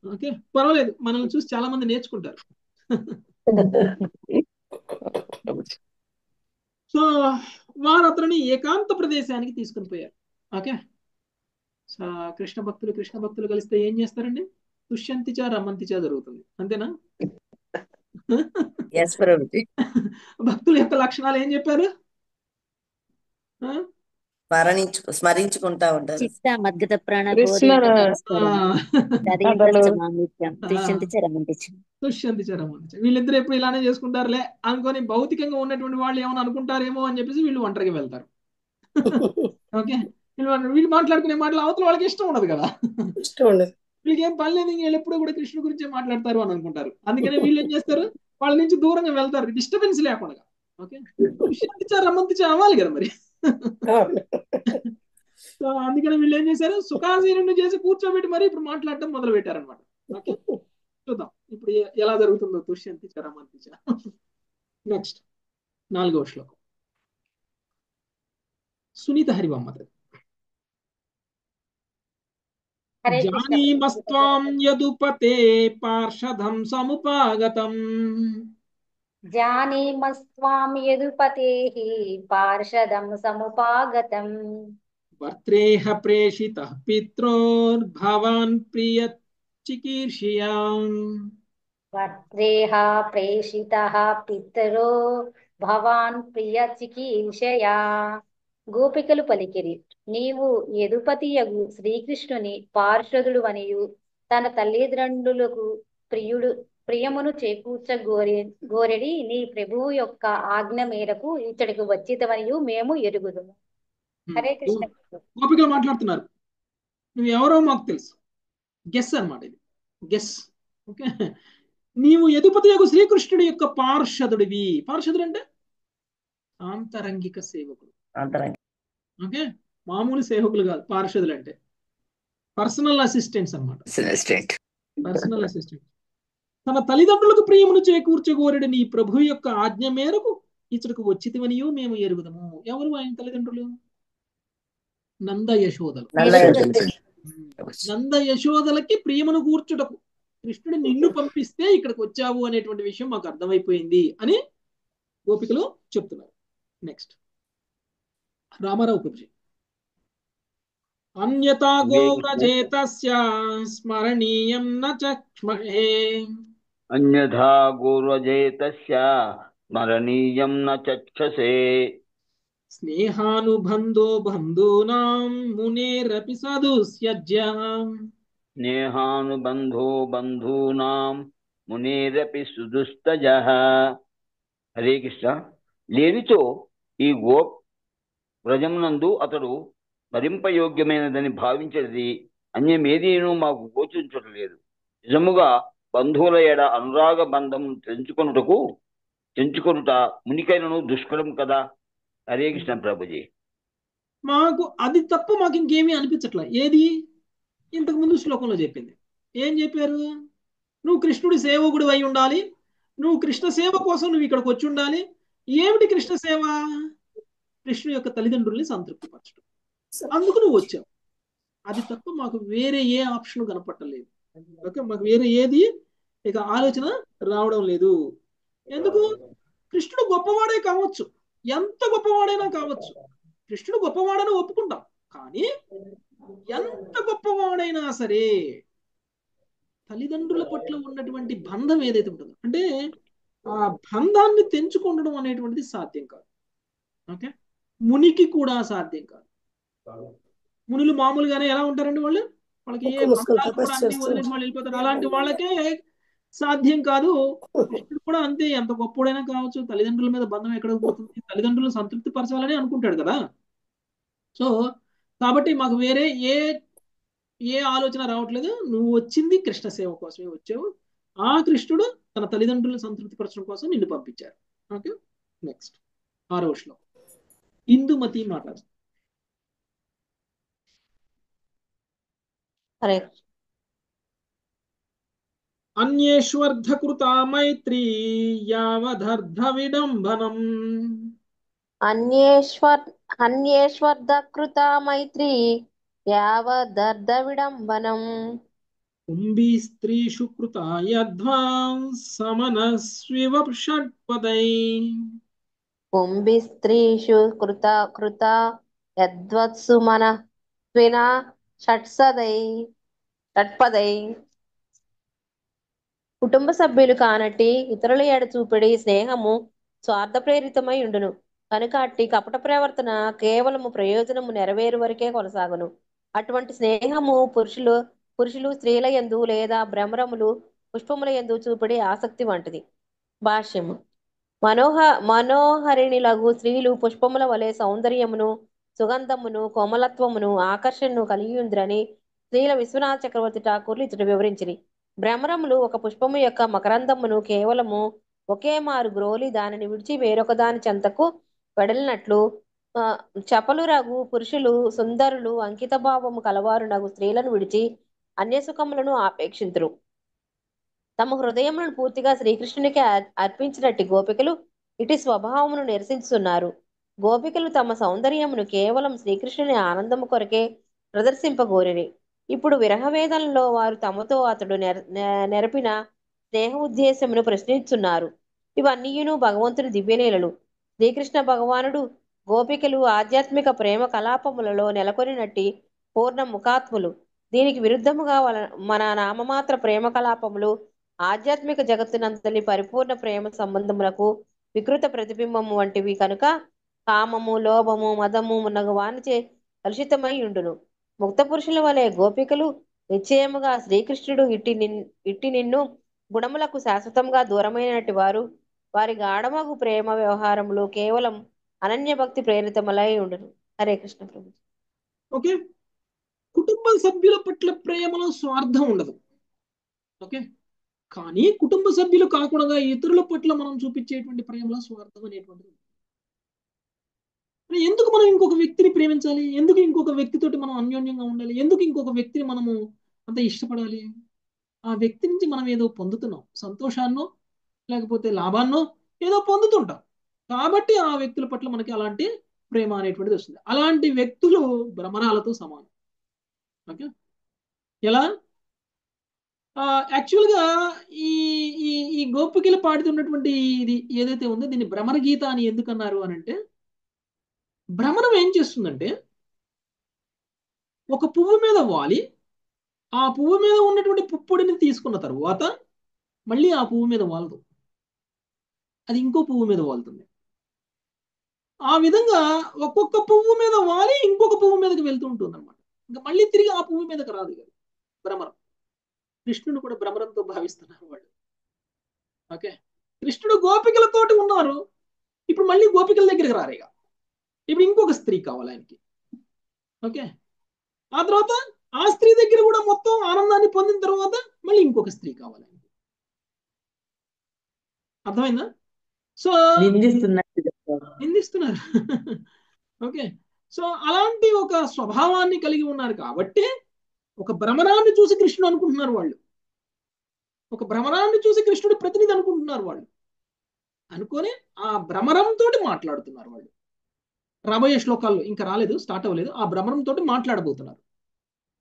S1: ఓకే, పర్వాలేదు, మనల్ని చూసి చాలా మంది నేర్చుకుంటారు. సో వారు అతనిని ఏకాంత ప్రదేశానికి తీసుకుని పోయారు. ఓకే, సో కృష్ణ భక్తులు కలిస్తే ఏం చేస్తారండి? తుష్యంతిచ రమంతిచ జరుగుతుంది, అంతేనా? భక్తుల యొక్క లక్షణాలు ఏం చెప్పారు?
S6: స్మరించుకుంటా ఉంటారు.
S2: చిత్త మద్గత ప్రాణ
S10: కృష్ణ
S1: తుష్యంతిచ రమంతిచ. వీళ్ళిద్దరు ఎప్పుడు ఇలానే చేసుకుంటారులే అనుకొని భౌతికంగా ఉన్నటువంటి వాళ్ళు ఏమైనా అనుకుంటారేమో అని చెప్పేసి వీళ్ళు ఒంటరిగా వెళ్తారు. ఓకే, వీళ్ళు మాట్లాడుకునే మాటలు అవతల వాళ్ళకి ఇష్టం ఉండదు కదా, వీళ్ళకి ఏం పని లేదు, వీళ్ళు ఎప్పుడు కూడా కృష్ణుడి గురించే మాట్లాడతారు అని అనుకుంటారు. అందుకనే వీళ్ళు ఏం చేస్తారు? వాళ్ళ నుంచి దూరంగా వెళ్తారు, డిస్టర్బెన్స్ లేకుండా. ఓకే, రమ్మంతిచ అవ్వాలి కదా మరి. సో అందుకని వీళ్ళు ఏం చేశారు? సుఖాసీనుడిని చేసి కూర్చోబెట్టి మరి ఇప్పుడు మాట్లాడటం మొదలు పెట్టారనమాట. ఓకే, చూద్దాం ఇప్పుడు ఎలా జరుగుతుందో. తుష్యంతిచ రమంతిచ. నెక్స్ట్ 4వ శ్లోకం. సునీత హరివమ్మత. జానీమస్త్వాం యదుపతే పార్షదం సముపాగతం.
S14: జానీమస్త్వాం యదుపతేః పార్షదం సముపాగతం.
S1: వర్త్రేహ ప్రేషితః పిత్రోర్భవాన్ ప్రియ చికీర్షియాం.
S14: వర్త్రేహ ప్రేషితః పితరో భవాన్ ప్రియ చికీర్షయా. గోపికలు పలికిరి, నీవు యదుపతియగు శ్రీకృష్ణుని పార్షదుడు అనియు తన తల్లిదండ్రులకు ప్రియమును చేకూర్చ గోరెడి నీ ప్రభువు యొక్క ఆజ్ఞ మేరకు ఇచ్చడికి వచ్చితమనియు మేము ఎరుగుదుము. హరే కృష్ణ.
S1: గోపికలు మాట్లాడుతున్నారు, నువ్వు ఎవరో మాకు తెలుసు. గెస్ అన్నమాట ఇది, గెస్. ఓకే, నీవు యదుపతియగు శ్రీకృష్ణుడి యొక్క పార్షదుడివి. పార్షదుడు అంటే ఆంతరంగిక సేవకుడు. ఓకే, మామూలు సేవకులు కాదు పార్షదులు అంటే. పర్సనల్ అసిస్టెంట్స్ అన్నమాట. Personal assistant. తన తల్లిదండ్రులకు ప్రియమును చేకూర్చగోరెడు నీ ప్రభు యొక్క ఆజ్ఞ మేరకు ఇచ్చటకు వచ్చితివనియో మేము ఎరుగుదము. ఎవరు ఆయన తల్లిదండ్రులు? నంద యశోదలు. నంద యశోదలకి ప్రియమును కూర్చుటకు కృష్ణుడు నిన్ను పంపిస్తే ఇక్కడికి వచ్చావు అనేటువంటి విషయం మాకు అర్థమైపోయింది అని గోపికలు చెప్తున్నారు. నెక్స్ట్ రామారావు ప్రభుజీ. అన్యతా గోవ్రజేతస్య స్మరణీయం న చక్ష్మహే.
S15: అన్యథా గోవ్రజేతస్య స్మరణీయం న చక్షసే.
S1: స్నేహానుబంధో బంధూనాం మునేరపి సదుస్యజ్య.
S15: స్నేహానుబంధో బంధూనాం మునేరపి సుదుస్తజః. హరే కృష్ణ. లేనిచో ఈ వ్రజమునందు అతడు భరింపయోగ్యమైనదని భావించేది అన్యమేదీనూ మాకు గోచరించటలేదు. నిజముగా బంధువుల ఎడ అనురాగ బంధం తెంచుకొనుట మునికైనను దుష్కరం కదా. హరే కృష్ణ ప్రభుజీ.
S1: మాకు అది తప్ప మాకు ఇంకేమీ అనిపించట్లా. ఏది ఇంతకు ముందు శ్లోకంలో చెప్పింది. ఏం చెప్పారు? నువ్వు కృష్ణుడి సేవకుడు అయి ఉండాలి, నువ్వు కృష్ణ సేవ కోసం నువ్వు ఇక్కడికి వచ్చి ఉండాలి. ఏమిటి కృష్ణ సేవ? కృష్ణుడి యొక్క తల్లిదండ్రుల్ని సంతృప్తిపరచడం. అందుకు నువ్వు వచ్చావు. అది తప్ప మాకు వేరే ఏ ఆప్షన్ కనపట్టలేదు. ఓకే, మాకు వేరే ఏది ఇక ఆలోచన రావడం లేదు. ఎందుకు? కృష్ణుడు గొప్పవాడే కావచ్చు, ఎంత గొప్పవాడైనా కావచ్చు. కృష్ణుడు గొప్పవాడని ఒప్పుకుంటాం, కానీ ఎంత గొప్పవాడైనా సరే తల్లిదండ్రుల పట్ల ఉన్నటువంటి బంధం ఏదైతే ఉంటుందో, అంటే ఆ బంధాన్ని తెంచుకుండడం అనేటువంటిది సాధ్యం కాదు. ఓకే, మునికి కూడా సాధ్యం కాదు. మునులు మామూలుగానే ఎలా ఉంటారండి? వాళ్ళకి ఏ
S8: ముక్కు మూసుకొని
S1: బంధాలు కూడా
S8: తపస్సు
S1: అన్ని
S8: చేస్తూ
S1: వదిలేసి వాళ్ళు వెళ్ళిపోతారు. అలాంటి వాళ్ళకే సాధ్యం కాదు. కృష్ణుడు కూడా అంతే, ఎంత గొప్పడైనా కావచ్చు, తల్లిదండ్రుల మీద బంధం ఎక్కడికి పోతుంది? తల్లిదండ్రులను సంతృప్తి పరచాలని అనుకుంటాడు కదా. సో కాబట్టి మాకు వేరే ఏ ఆలోచన రావట్లేదు. నువ్వు వచ్చింది కృష్ణ సేవ కోసమే వచ్చావు. ఆ కృష్ణుడు తన తల్లిదండ్రులను సంతృప్తి పరచడం కోసం నిన్ను పంపించారు. ఓకే, నెక్స్ట్ 6వ శ్లోకం. ఇందుమతి మాట్లాడు.
S3: హరే
S1: అన్యేష్వర్ధకృతా మైత్రీ యావదర్ధ విడంబనం
S3: అన్యేష్వర్ధకృత మైత్రీ యావదర్ధ విడంబనం
S1: కుంభీ స్త్రీషు కృత యధ్వాం సమనస్వివ షట్పదై
S3: కుంభి స్త్రీషు కృత యద్వత్సు మన షట్పదై. కుటుంబ సభ్యులు కానట్టి ఇతరుల ఎడ చూపిడి స్నేహము స్వార్థప్రేరితమై ఉండును. కనుక అట్టి కపట ప్రవర్తన కేవలము ప్రయోజనము నెరవేరు వరకే కొనసాగును. అటువంటి స్నేహము పురుషులు స్త్రీల యందు లేదా భ్రమరములు పుష్పముల యందు చూపిడి ఆసక్తి వంటిది. భాష్యము. మనోహరిణిలగు స్త్రీలు పుష్పముల వలె సౌందర్యమును, సుగంధమును, కోమలత్వమును, ఆకర్షణను కలిగి ఉందిరని స్త్రీల విశ్వనాథ చక్రవర్తి ఠాకూర్లు ఇతడు వివరించిరి. భ్రమరములు ఒక పుష్పము యొక్క మకరందమును కేవలము ఒకే మారు గ్రోలి దానిని విడిచి వేరొక దాని చెంతకు వెడలినట్లు చపలు రగు పురుషులు సుందరులు అంకిత భావము కలవారు నగు స్త్రీలను విడిచి అన్యసుఖములను ఆపేక్షింతురు. తమ హృదయములను పూర్తిగా శ్రీకృష్ణునికి అర్పించినట్టి గోపికలు ఇటు స్వభావమును నిరసించుతున్నారు. గోపికలు తమ సౌందర్యమును కేవలం శ్రీకృష్ణుని ఆనందము కొరకే ప్రదర్శింపగోరిరి. ఇప్పుడు విరహవేదనలో వారు తమతో అతడు నెరపిన స్నేహ ఉద్దేశమును ప్రశ్నిస్తున్నారు. ఇవన్నీయును భగవంతుని దివ్యలీలలు. శ్రీకృష్ణ భగవానుడు గోపికలు ఆధ్యాత్మిక ప్రేమ కలాపములలో నెలకొనినట్టి పూర్ణ ముఖాత్ములు. దీనికి విరుద్ధముగా మన నామమాత్ర ప్రేమ కలాపములు ఆధ్యాత్మిక జగత్తునంతలి పరిపూర్ణ ప్రేమ సంబంధములకు వికృత ప్రతిబింబము వంటివి కనుక కామము, లోభము, మదము మున్నగు వానిచే కలుషితమై ఉండును. ముక్త పురుషుల వలె గోపికలు నిశ్చయముగా శ్రీకృష్ణుడు ఇట్టి నిన్ను గుణములకు శాశ్వతంగా దూరమైనటి వారు. వారి గాఢమగు ప్రేమ వ్యవహారములు కేవలం అనన్య భక్తి ప్రేరితములై ఉండును. హరే కృష్ణ ప్రభు.
S1: ఓకే, కుటుంబ సభ్యుల పట్ల ప్రేమలో స్వార్థం ఉండదు. ఓకే, కానీ కుటుంబ సభ్యులు కాకుండా ఇతరుల పట్ల మనం చూపించేటువంటి ప్రేమలో స్వార్థం అనేటువంటిది. ఎందుకు మనం ఇంకొక వ్యక్తిని ప్రేమించాలి? ఎందుకు ఇంకొక వ్యక్తితోటి మనం అన్యోన్యంగా ఉండాలి? ఎందుకు ఇంకొక వ్యక్తిని మనము అంత ఇష్టపడాలి? ఆ వ్యక్తి నుంచి మనం ఏదో పొందుతున్నాం, సంతోషాన్నో లేకపోతే లాభాన్నో ఏదో పొందుతుంటాం. కాబట్టి ఆ వ్యక్తుల పట్ల మనకి అలాంటి ప్రేమ అనేటువంటిది వస్తుంది. అలాంటి వ్యక్తులు భ్రమరాలతో సమానం. ఓకే, ఎలా? యాక్చువల్గా ఈ ఈ ఈ గోపికలు పాడుతున్నటువంటి ఇది ఏదైతే ఉందో దీన్ని భ్రమర గీత అని ఎందుకు అన్నారు అని అంటే, భ్రమరం ఏం చేస్తుందంటే ఒక పువ్వు మీద వాలి ఆ పువ్వు మీద ఉన్నటువంటి పుప్పొడిని తీసుకున్న తర్వాత మళ్ళీ ఆ పువ్వు మీద వాలదు, అది ఇంకో పువ్వు మీద వాలుతుంది. ఆ విధంగా ఒక్కొక్క పువ్వు మీద వాలి ఇంకొక పువ్వు మీదకి వెళ్తూ ఉంటుంది అనమాట. ఇంకా మళ్ళీ తిరిగి ఆ పువ్వు మీదకి రాదు కదా భ్రమరం. కృష్ణుడు కూడా భ్రమరంతో భావిస్తున్నారు వాళ్ళు. ఓకే, కృష్ణుడు గోపికలతోటి ఉన్నారు, ఇప్పుడు మళ్ళీ గోపికల దగ్గరికి రారు. ఇక ఇప్పుడు ఇంకొక స్త్రీ కావాలి ఆయనకి. ఓకే, ఆ తర్వాత ఆ స్త్రీ దగ్గర కూడా మొత్తం ఆనందాన్ని పొందిన తర్వాత మళ్ళీ ఇంకొక స్త్రీ కావాలి ఆయనకి. అర్థమైందా? సో నిందిస్తున్నారు. ఓకే, సో అలాంటి ఒక స్వభావాన్ని కలిగి ఉన్నారు కాబట్టి ఒక భ్రమరాన్ని చూసి కృష్ణుడు అనుకుంటున్నారు వాళ్ళు. ఒక భ్రమరాన్ని చూసి కృష్ణుడు ప్రతినిధి అనుకుంటున్నారు వాళ్ళు. అనుకొని ఆ భ్రమరంతో మాట్లాడుతున్నారు వాళ్ళు. రాబోయే శ్లోకాల్లో ఇంకా రాలేదు, స్టార్ట్ అవ్వలేదు, ఆ భ్రమరంతో మాట్లాడబోతున్నారు.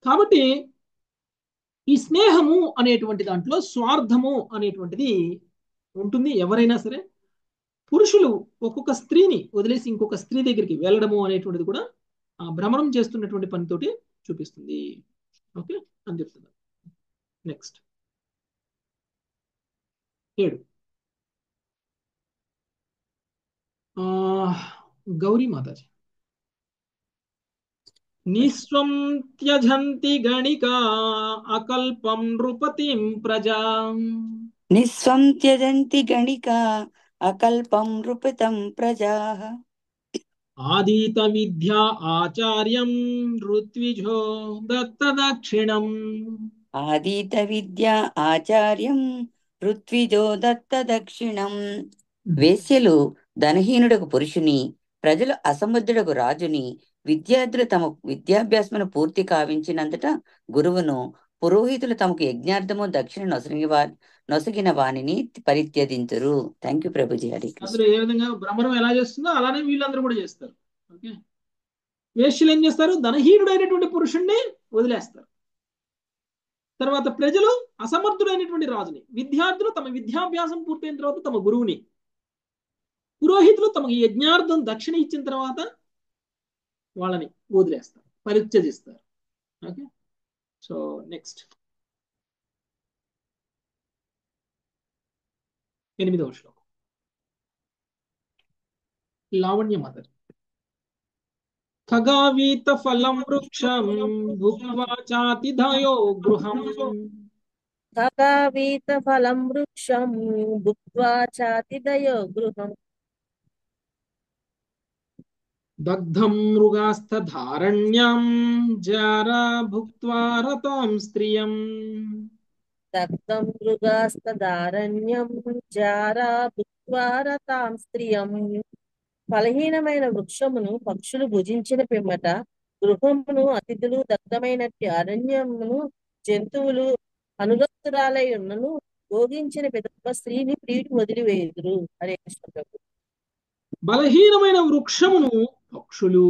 S1: కాబట్టి ఈ స్నేహము అనేటువంటి దాంట్లో స్వార్థము అనేటువంటిది ఉంటుంది. ఎవరైనా సరే పురుషులు ఒక్కొక్క స్త్రీని వదిలేసి ఇంకొక స్త్రీ దగ్గరికి వెళ్ళడము అనేటువంటిది కూడా ఆ భ్రమణం చేస్తున్నటువంటి పనితోటి చూపిస్తుంది. ఓకే అని చెప్తున్నారు. నెక్స్ట్ 7 గౌరీ మాతాజీ. నిస్వం త్యజంతి గణికా అకల్పం నృపతిం ప్రజా.
S13: నిస్వం త్యజంతి గణికా అకల్పం నృపతం ప్రజాః.
S1: ఆదీత విద్యా ఆచార్యం ఋత్విజో దత్తదక్షిణం.
S13: ఆదీత విద్యా ఆచార్యం ఋత్విజో దత్తదక్షిణం. వేశ్యలు ధనహీనుడకు పురుషుని, ప్రజలు అసమర్థుడకు రాజుని, విద్యార్థులు తమ విద్యాభ్యాసమును పూర్తి కావించినంతటా గురువును, పురోహితులు తమకు యజ్ఞార్థము దక్షిణ నొసగిన వాణిని పరిత్యజించరు. Thank you Prabhuji. హరి కృష్ణ.
S1: అందులో ఏ విధంగా భ్రమరం ఎలా చేస్తుందో అలానే వీళ్ళందరూ కూడా చేస్తారు. ఓకే, వేశ్యలు ఏం చేస్తారు? ధనహీనుడైనటువంటి పురుషుణ్ణి వదిలేస్తారు. తర్వాత ప్రజలు అసమర్థుడైనటువంటి రాజుని, విద్యార్థులు తమ విద్యాభ్యాసం పూర్తయిన తర్వాత తమ గురువుని, పురోహితులు తమకు యజ్ఞార్థం దక్షిణ ఇచ్చిన తర్వాత వాళ్ళని వదిలేస్తారు, పరిత్యజిస్తారు. ఓకే, సో నెక్స్ట్ 8వ శ్లోకం. లావణ్య మదర్. ఖగావీత ఫలం వృక్షం భుక్త్వా చాతిధయో గృహం.
S16: ఖగావీత ఫలం వృక్షం భుక్త్వా చాతిధయో గృహం.
S1: దగ్ధం మృగాస్తధారణ్యం జారా భుక్త్వా రతాం స్త్రియం.
S16: దగ్ధం మృగాస్తదారణ్యం జారా భుక్త్వా రతాం స్త్రియం. ఫలహీనమైన వృక్షమును పక్షులు భుజించిన పిమ్మట గృహమును అతిథులు, దగ్ధమైనట్టి అరణ్యమును జంతువులు అనురక్తురాలై ఉన్నను భోగించిన పిదప స్త్రీని ప్రియుడు వదిలివేయుదురు. హరే కృష్ణ ప్రభు.
S1: బలహీనమైన వృక్షమును పక్షులు,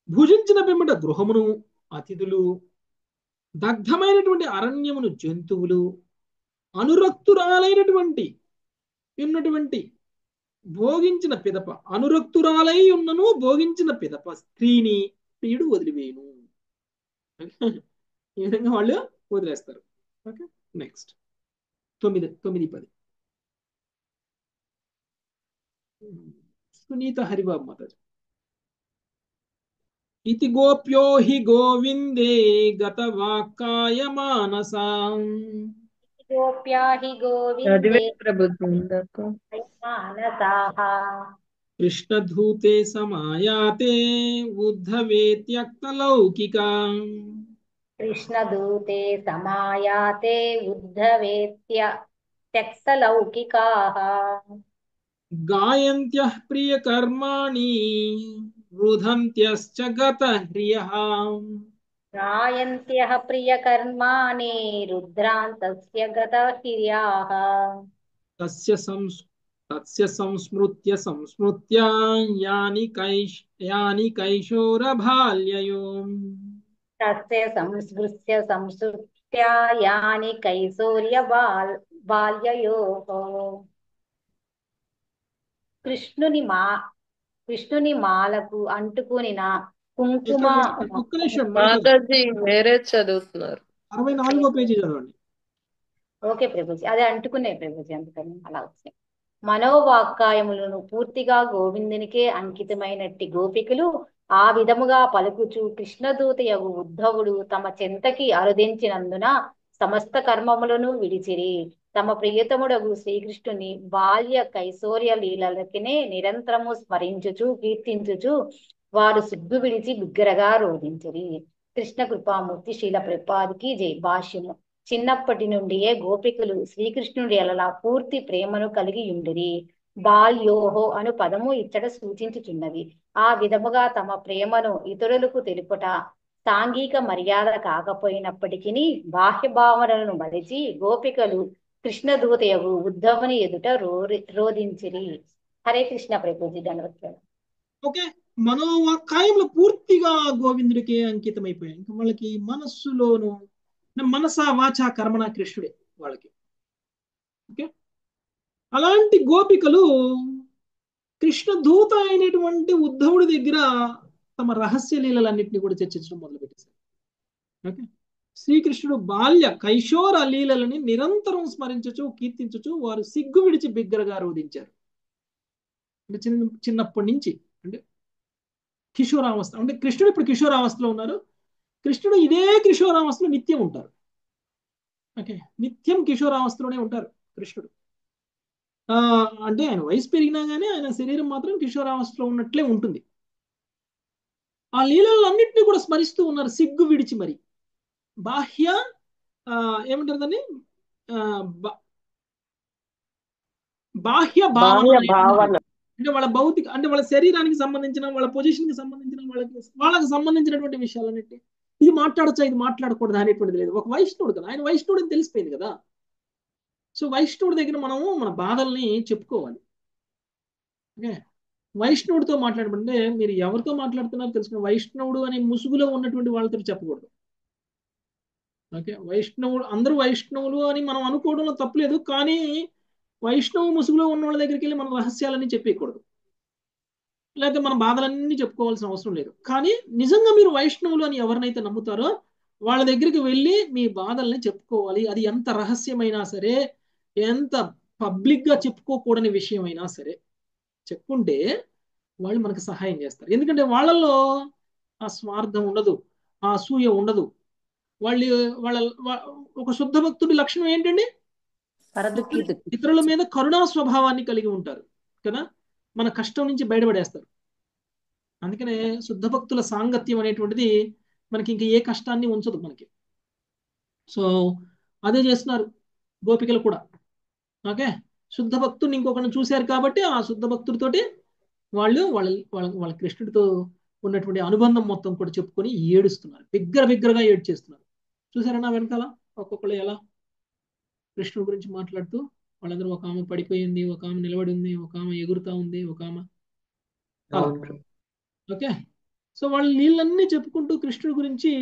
S1: భుజించిన పిమ్మట గృహమును అతిథులు, దగ్ధమైనటువంటి అరణ్యమును జంతువులు, అనురక్తురాలైనటువంటి భోగించిన పిదప, అనురక్తురాలై ఉన్నను భోగించిన పిదప స్త్రీని ప్రియుడు వదిలివేయును. ఈ విధంగా వాళ్ళు వదిలేస్తారు. Okay, next 9-10. సునీత హరిబాబు మాతాజీ. ఇతి గోప్యో హి గోవిందే గత వాక్కాయ మానసాం.
S14: గోప్యా హి గోవిందే మానసాః.
S1: కృష్ణధూతే సమాయాతే ఉద్ధవే త్యక్తలౌకికా.
S14: కృష్ణదూతే సమాయాతే ఉద్ధవేత్య త్యక్తలౌకికాః.
S1: గాయంత్యః ప్రియకర్మాణి రుధంత్యశ్చ గతహ్రియః.
S14: గాయంత్యః ప్రియకర్మాణి రుద్రాంతస్య గతహ్రియాః.
S1: తస్య సంస్మృత్య యాని కైశోరబాల్యయో.
S14: తస్య సంస్మృత్య యాని కైశోర్య బాల్యయోః. కృష్ణుని మాలకు అంటుకునిన కుంకుమ.
S1: ఒక్క నిమిషం,
S10: మాతాజీ వేరే చదువుతున్నారు.
S1: 64వ పేజీ చదవండి.
S14: ఓకే ప్రభుజీ, అదే అంటుకునే ప్రభుజీ, అందుకని అలా వచ్చాయి. మనోవాక్కాయములను పూర్తిగా గోవిందునికే అంకితమైనట్టి గోపికలు ఆ విధముగా పలుకుచు కృష్ణదూతయగు ఉద్ధవుడు తమ చెంతకి అరుదించినందున సమస్త కర్మములను విడిచిరి. తమ ప్రియతముడగు శ్రీకృష్ణుని బాల్య కైశోర్య లీలలకినే నిరంతరము స్మరించుచు కీర్తించుచు వారు సిగ్గు విడిచి బిగ్గరగా రోధించిరి. కృష్ణ కృపామూర్తి శ్రీల ప్రభుపాదికి జై. భాష్యము. చిన్నప్పటి నుండియే గోపికలు శ్రీకృష్ణుడి ఎడల పూర్తి ప్రేమను కలిగి ఉండిరి. బాల్యోహో అను పదము ఇచ్చట సూచించుచున్నది. ఆ విధముగా తమ ప్రేమను ఇతరులకు తెలుపుట సాంఘిక మర్యాద కాకపోయినప్పటికీ బాహ్య భావనలను మరిచి గోపికలు కృష్ణదూతయగు ఉద్ధవుని ఎదుట రోధించిరి. హరే కృష్ణ ప్రభుజీ. ధన్యవాదాలు.
S1: ఓకే, మనోవాక్కాయములు పూర్తిగా గోవిందుడికే అంకితమైపోయాయి. ఇంకా వాళ్ళకి మనస్సులోను మనస వాచ కర్మణ కృష్ణుడే వాళ్ళకి. ఓకే, అలాంటి గోపికలు కృష్ణ దూత అయినటువంటి ఉద్ధవుడి దగ్గర తమ రహస్య లీలలన్నింటినీ కూడా చర్చించడం మొదలుపెట్టేశారు. ఓకే, శ్రీకృష్ణుడు బాల్య కైశోర లీలలని నిరంతరం స్మరించచ్చు, కీర్తించచ్చు వారు సిగ్గు విడిచి బిగ్గరగా రోధించారు. అంటే చిన్నప్పటి నుంచి, అంటే కిషోరావస్థ, అంటే కృష్ణుడు ఇప్పుడు కిషోరావస్థలో ఉన్నారు. కృష్ణుడు ఇదే కిషోరావస్థలో నిత్యం ఉంటారు. ఓకే, నిత్యం కిషోరావస్థలోనే ఉంటారు కృష్ణుడు. అంటే ఆయన వయసు పెరిగినా కానీ ఆయన శరీరం మాత్రం కిషోరావస్థలో ఉన్నట్లే ఉంటుంది. ఆ లీలలన్నింటినీ కూడా స్మరిస్తూ ఉన్నారు సిగ్గు విడిచి. మరి బాహ్య ఏమంటారు దాన్ని, బాహ్య భావన, అంటే వాళ్ళ భౌతిక, అంటే వాళ్ళ శరీరానికి సంబంధించిన, వాళ్ళ పొజిషన్ కి సంబంధించిన, వాళ్ళకి సంబంధించినటువంటి విషయాలన్నిటి, ఇది మాట్లాడచ్చా ఇది మాట్లాడకూడదు అనేటువంటిది లేదు. ఒక వైష్ణవుడు కదా, ఆయన వైష్ణవుడు అని తెలిసిపోయింది కదా. సో వైష్ణవుడి దగ్గర మనము మన బాధల్ని చెప్పుకోవాలి. ఓకే, వైష్ణవుడితో మాట్లాడమంటే మీరు ఎవరితో మాట్లాడుతున్నారో తెలుసుకుని, వైష్ణవుడు అనే ముసుగులో ఉన్నటువంటి వాళ్ళతో చెప్పకూడదు. ఓకే, వైష్ణవుడు, అందరూ వైష్ణవులు అని మనం అనుకోవడంలో తప్పలేదు, కానీ వైష్ణవ ముసుగులో ఉన్న వాళ్ళ దగ్గరికి వెళ్ళి మన రహస్యాలన్నీ చెప్పేయకూడదు, లేకపోతే మన బాధలన్నీ చెప్పుకోవాల్సిన అవసరం లేదు. కానీ నిజంగా మీరు వైష్ణవులు అని ఎవరినైతే నమ్ముతారో వాళ్ళ దగ్గరికి వెళ్ళి మీ బాధల్ని చెప్పుకోవాలి. అది ఎంత రహస్యమైనా సరే, ఎంత పబ్లిక్ గా చెప్పుకోకూడని విషయం అయినా సరే చెప్పుకుంటే వాళ్ళు మనకు సహాయం చేస్తారు. ఎందుకంటే వాళ్ళల్లో ఆ స్వార్థం ఉండదు, ఆ అసూయ ఉండదు. వాళ్ళ ఒక శుద్ధ భక్తుడి లక్షణం ఏంటండి? ఇతరుల మీద కరుణా స్వభావాన్ని కలిగి ఉంటారు కదా, మన కష్టం నుంచి బయటపడేస్తారు. అందుకనే శుద్ధ భక్తుల సాంగత్యం అనేటువంటిది మనకి ఇంకా ఏ కష్టాన్ని ఉంచదు మనకి. సో అదే చేస్తున్నారు గోపికలు కూడా. ఓకే, శుద్ధ భక్తుడిని ఇంకొకరిని చూశారు కాబట్టి ఆ శుద్ధ భక్తుడితోటి వాళ్ళ కృష్ణుడితో ఉన్నటువంటి అనుబంధం మొత్తం కూడా చెప్పుకొని ఏడుస్తున్నారు, బిగ్గరగా ఏడ్చేస్తున్నారు. చూసారన్నా వెనకాల ఒక్కొక్కళ్ళు ఎలా కృష్ణుడి గురించి మాట్లాడుతూ, వాళ్ళందరూ ఒక ఆమె పడిపోయింది, ఒక ఆమె నిలబడి ఉంది, ఒక ఆమె ఎగురుతా ఉంది, ఒక ఆమె. ఓకే, సో వాళ్ళు నీళ్ళన్నీ చెప్పుకుంటూ కృష్ణుడి గురించి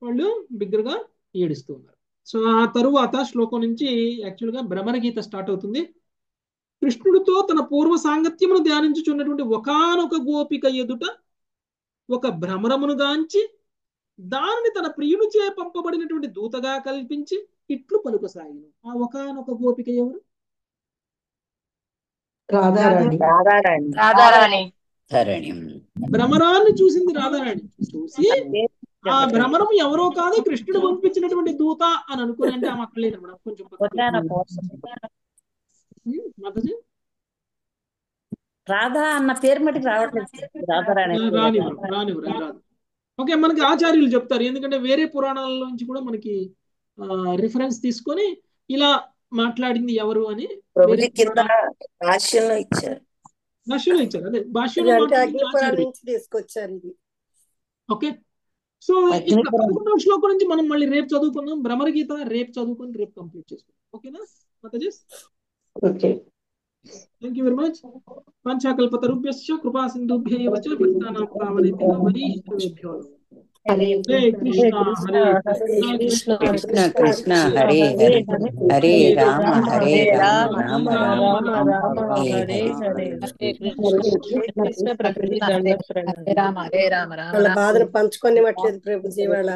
S1: వాళ్ళు బిగ్గరగా ఏడుస్తూ ఉన్నారు. సో ఆ తరువాత శ్లోకం నుంచి యాక్చువల్గా భ్రమరగీత స్టార్ట్ అవుతుంది. కృష్ణుడితో తన పూర్వ సాంగత్యమును ధ్యానించుచున్నటువంటి ఒకానొక గోపిక ఎదుట ఒక భ్రమరమును గాంచి దానిని తన ప్రియునిచే పంపబడినటువంటి దూతగా కల్పించి ఇట్లు పలుకసాగిను. ఆ ఒకానొక గోపిక ఎవరు? భ్రమరాన్ని చూసింది రాధారాణి. చూసి ఆ భ్రమరం ఎవరో కాదు కృష్ణుడు పంపించినటువంటి దూత అని అనుకుని, అంటే ఆమె అక్కడ లేదు మేడం, కొంచెం
S17: రాధా అన్న పేరు మటుకు రావట్లేదు.
S1: రాదు. ఓకే, మనకి ఆచార్యులు చెప్తారు, ఎందుకంటే వేరే పురాణాల నుంచి కూడా మనకి రిఫరెన్స్ తీసుకొని ఇలా మాట్లాడింది ఎవరు అని భాష్యంలో ఇచ్చారు. అదే భాష్యంలో
S8: తీసుకొచ్చారు ఇది.
S1: ఓకే, సో ఇక్కడ 11వ శ్లోకం నుంచి మనం మళ్ళీ రేపు చదువుకుందాం. భ్రమరగీత రేపు చదువుకొని రేపు కంప్లీట్ చేసుకుందాం. ఓకేనా మాతాజీ?
S9: Okay,
S1: thank you very much. పంచాకల్పతరుభ్యశ్చ కృపా సింధుభ్యైవ చ పతితానాం పావనేభ్యో వైష్ణవేభ్యో హరే కృష్ణ హరే
S13: కృష్ణ కృష్ణ హరే హరే హరే రామ హరే రామ రామ రామ హరే హరే.
S8: వాళ్ళ బాధను పంచుకొని ఇవ్వట్లేదు ప్రభుజీ వాళ్ళ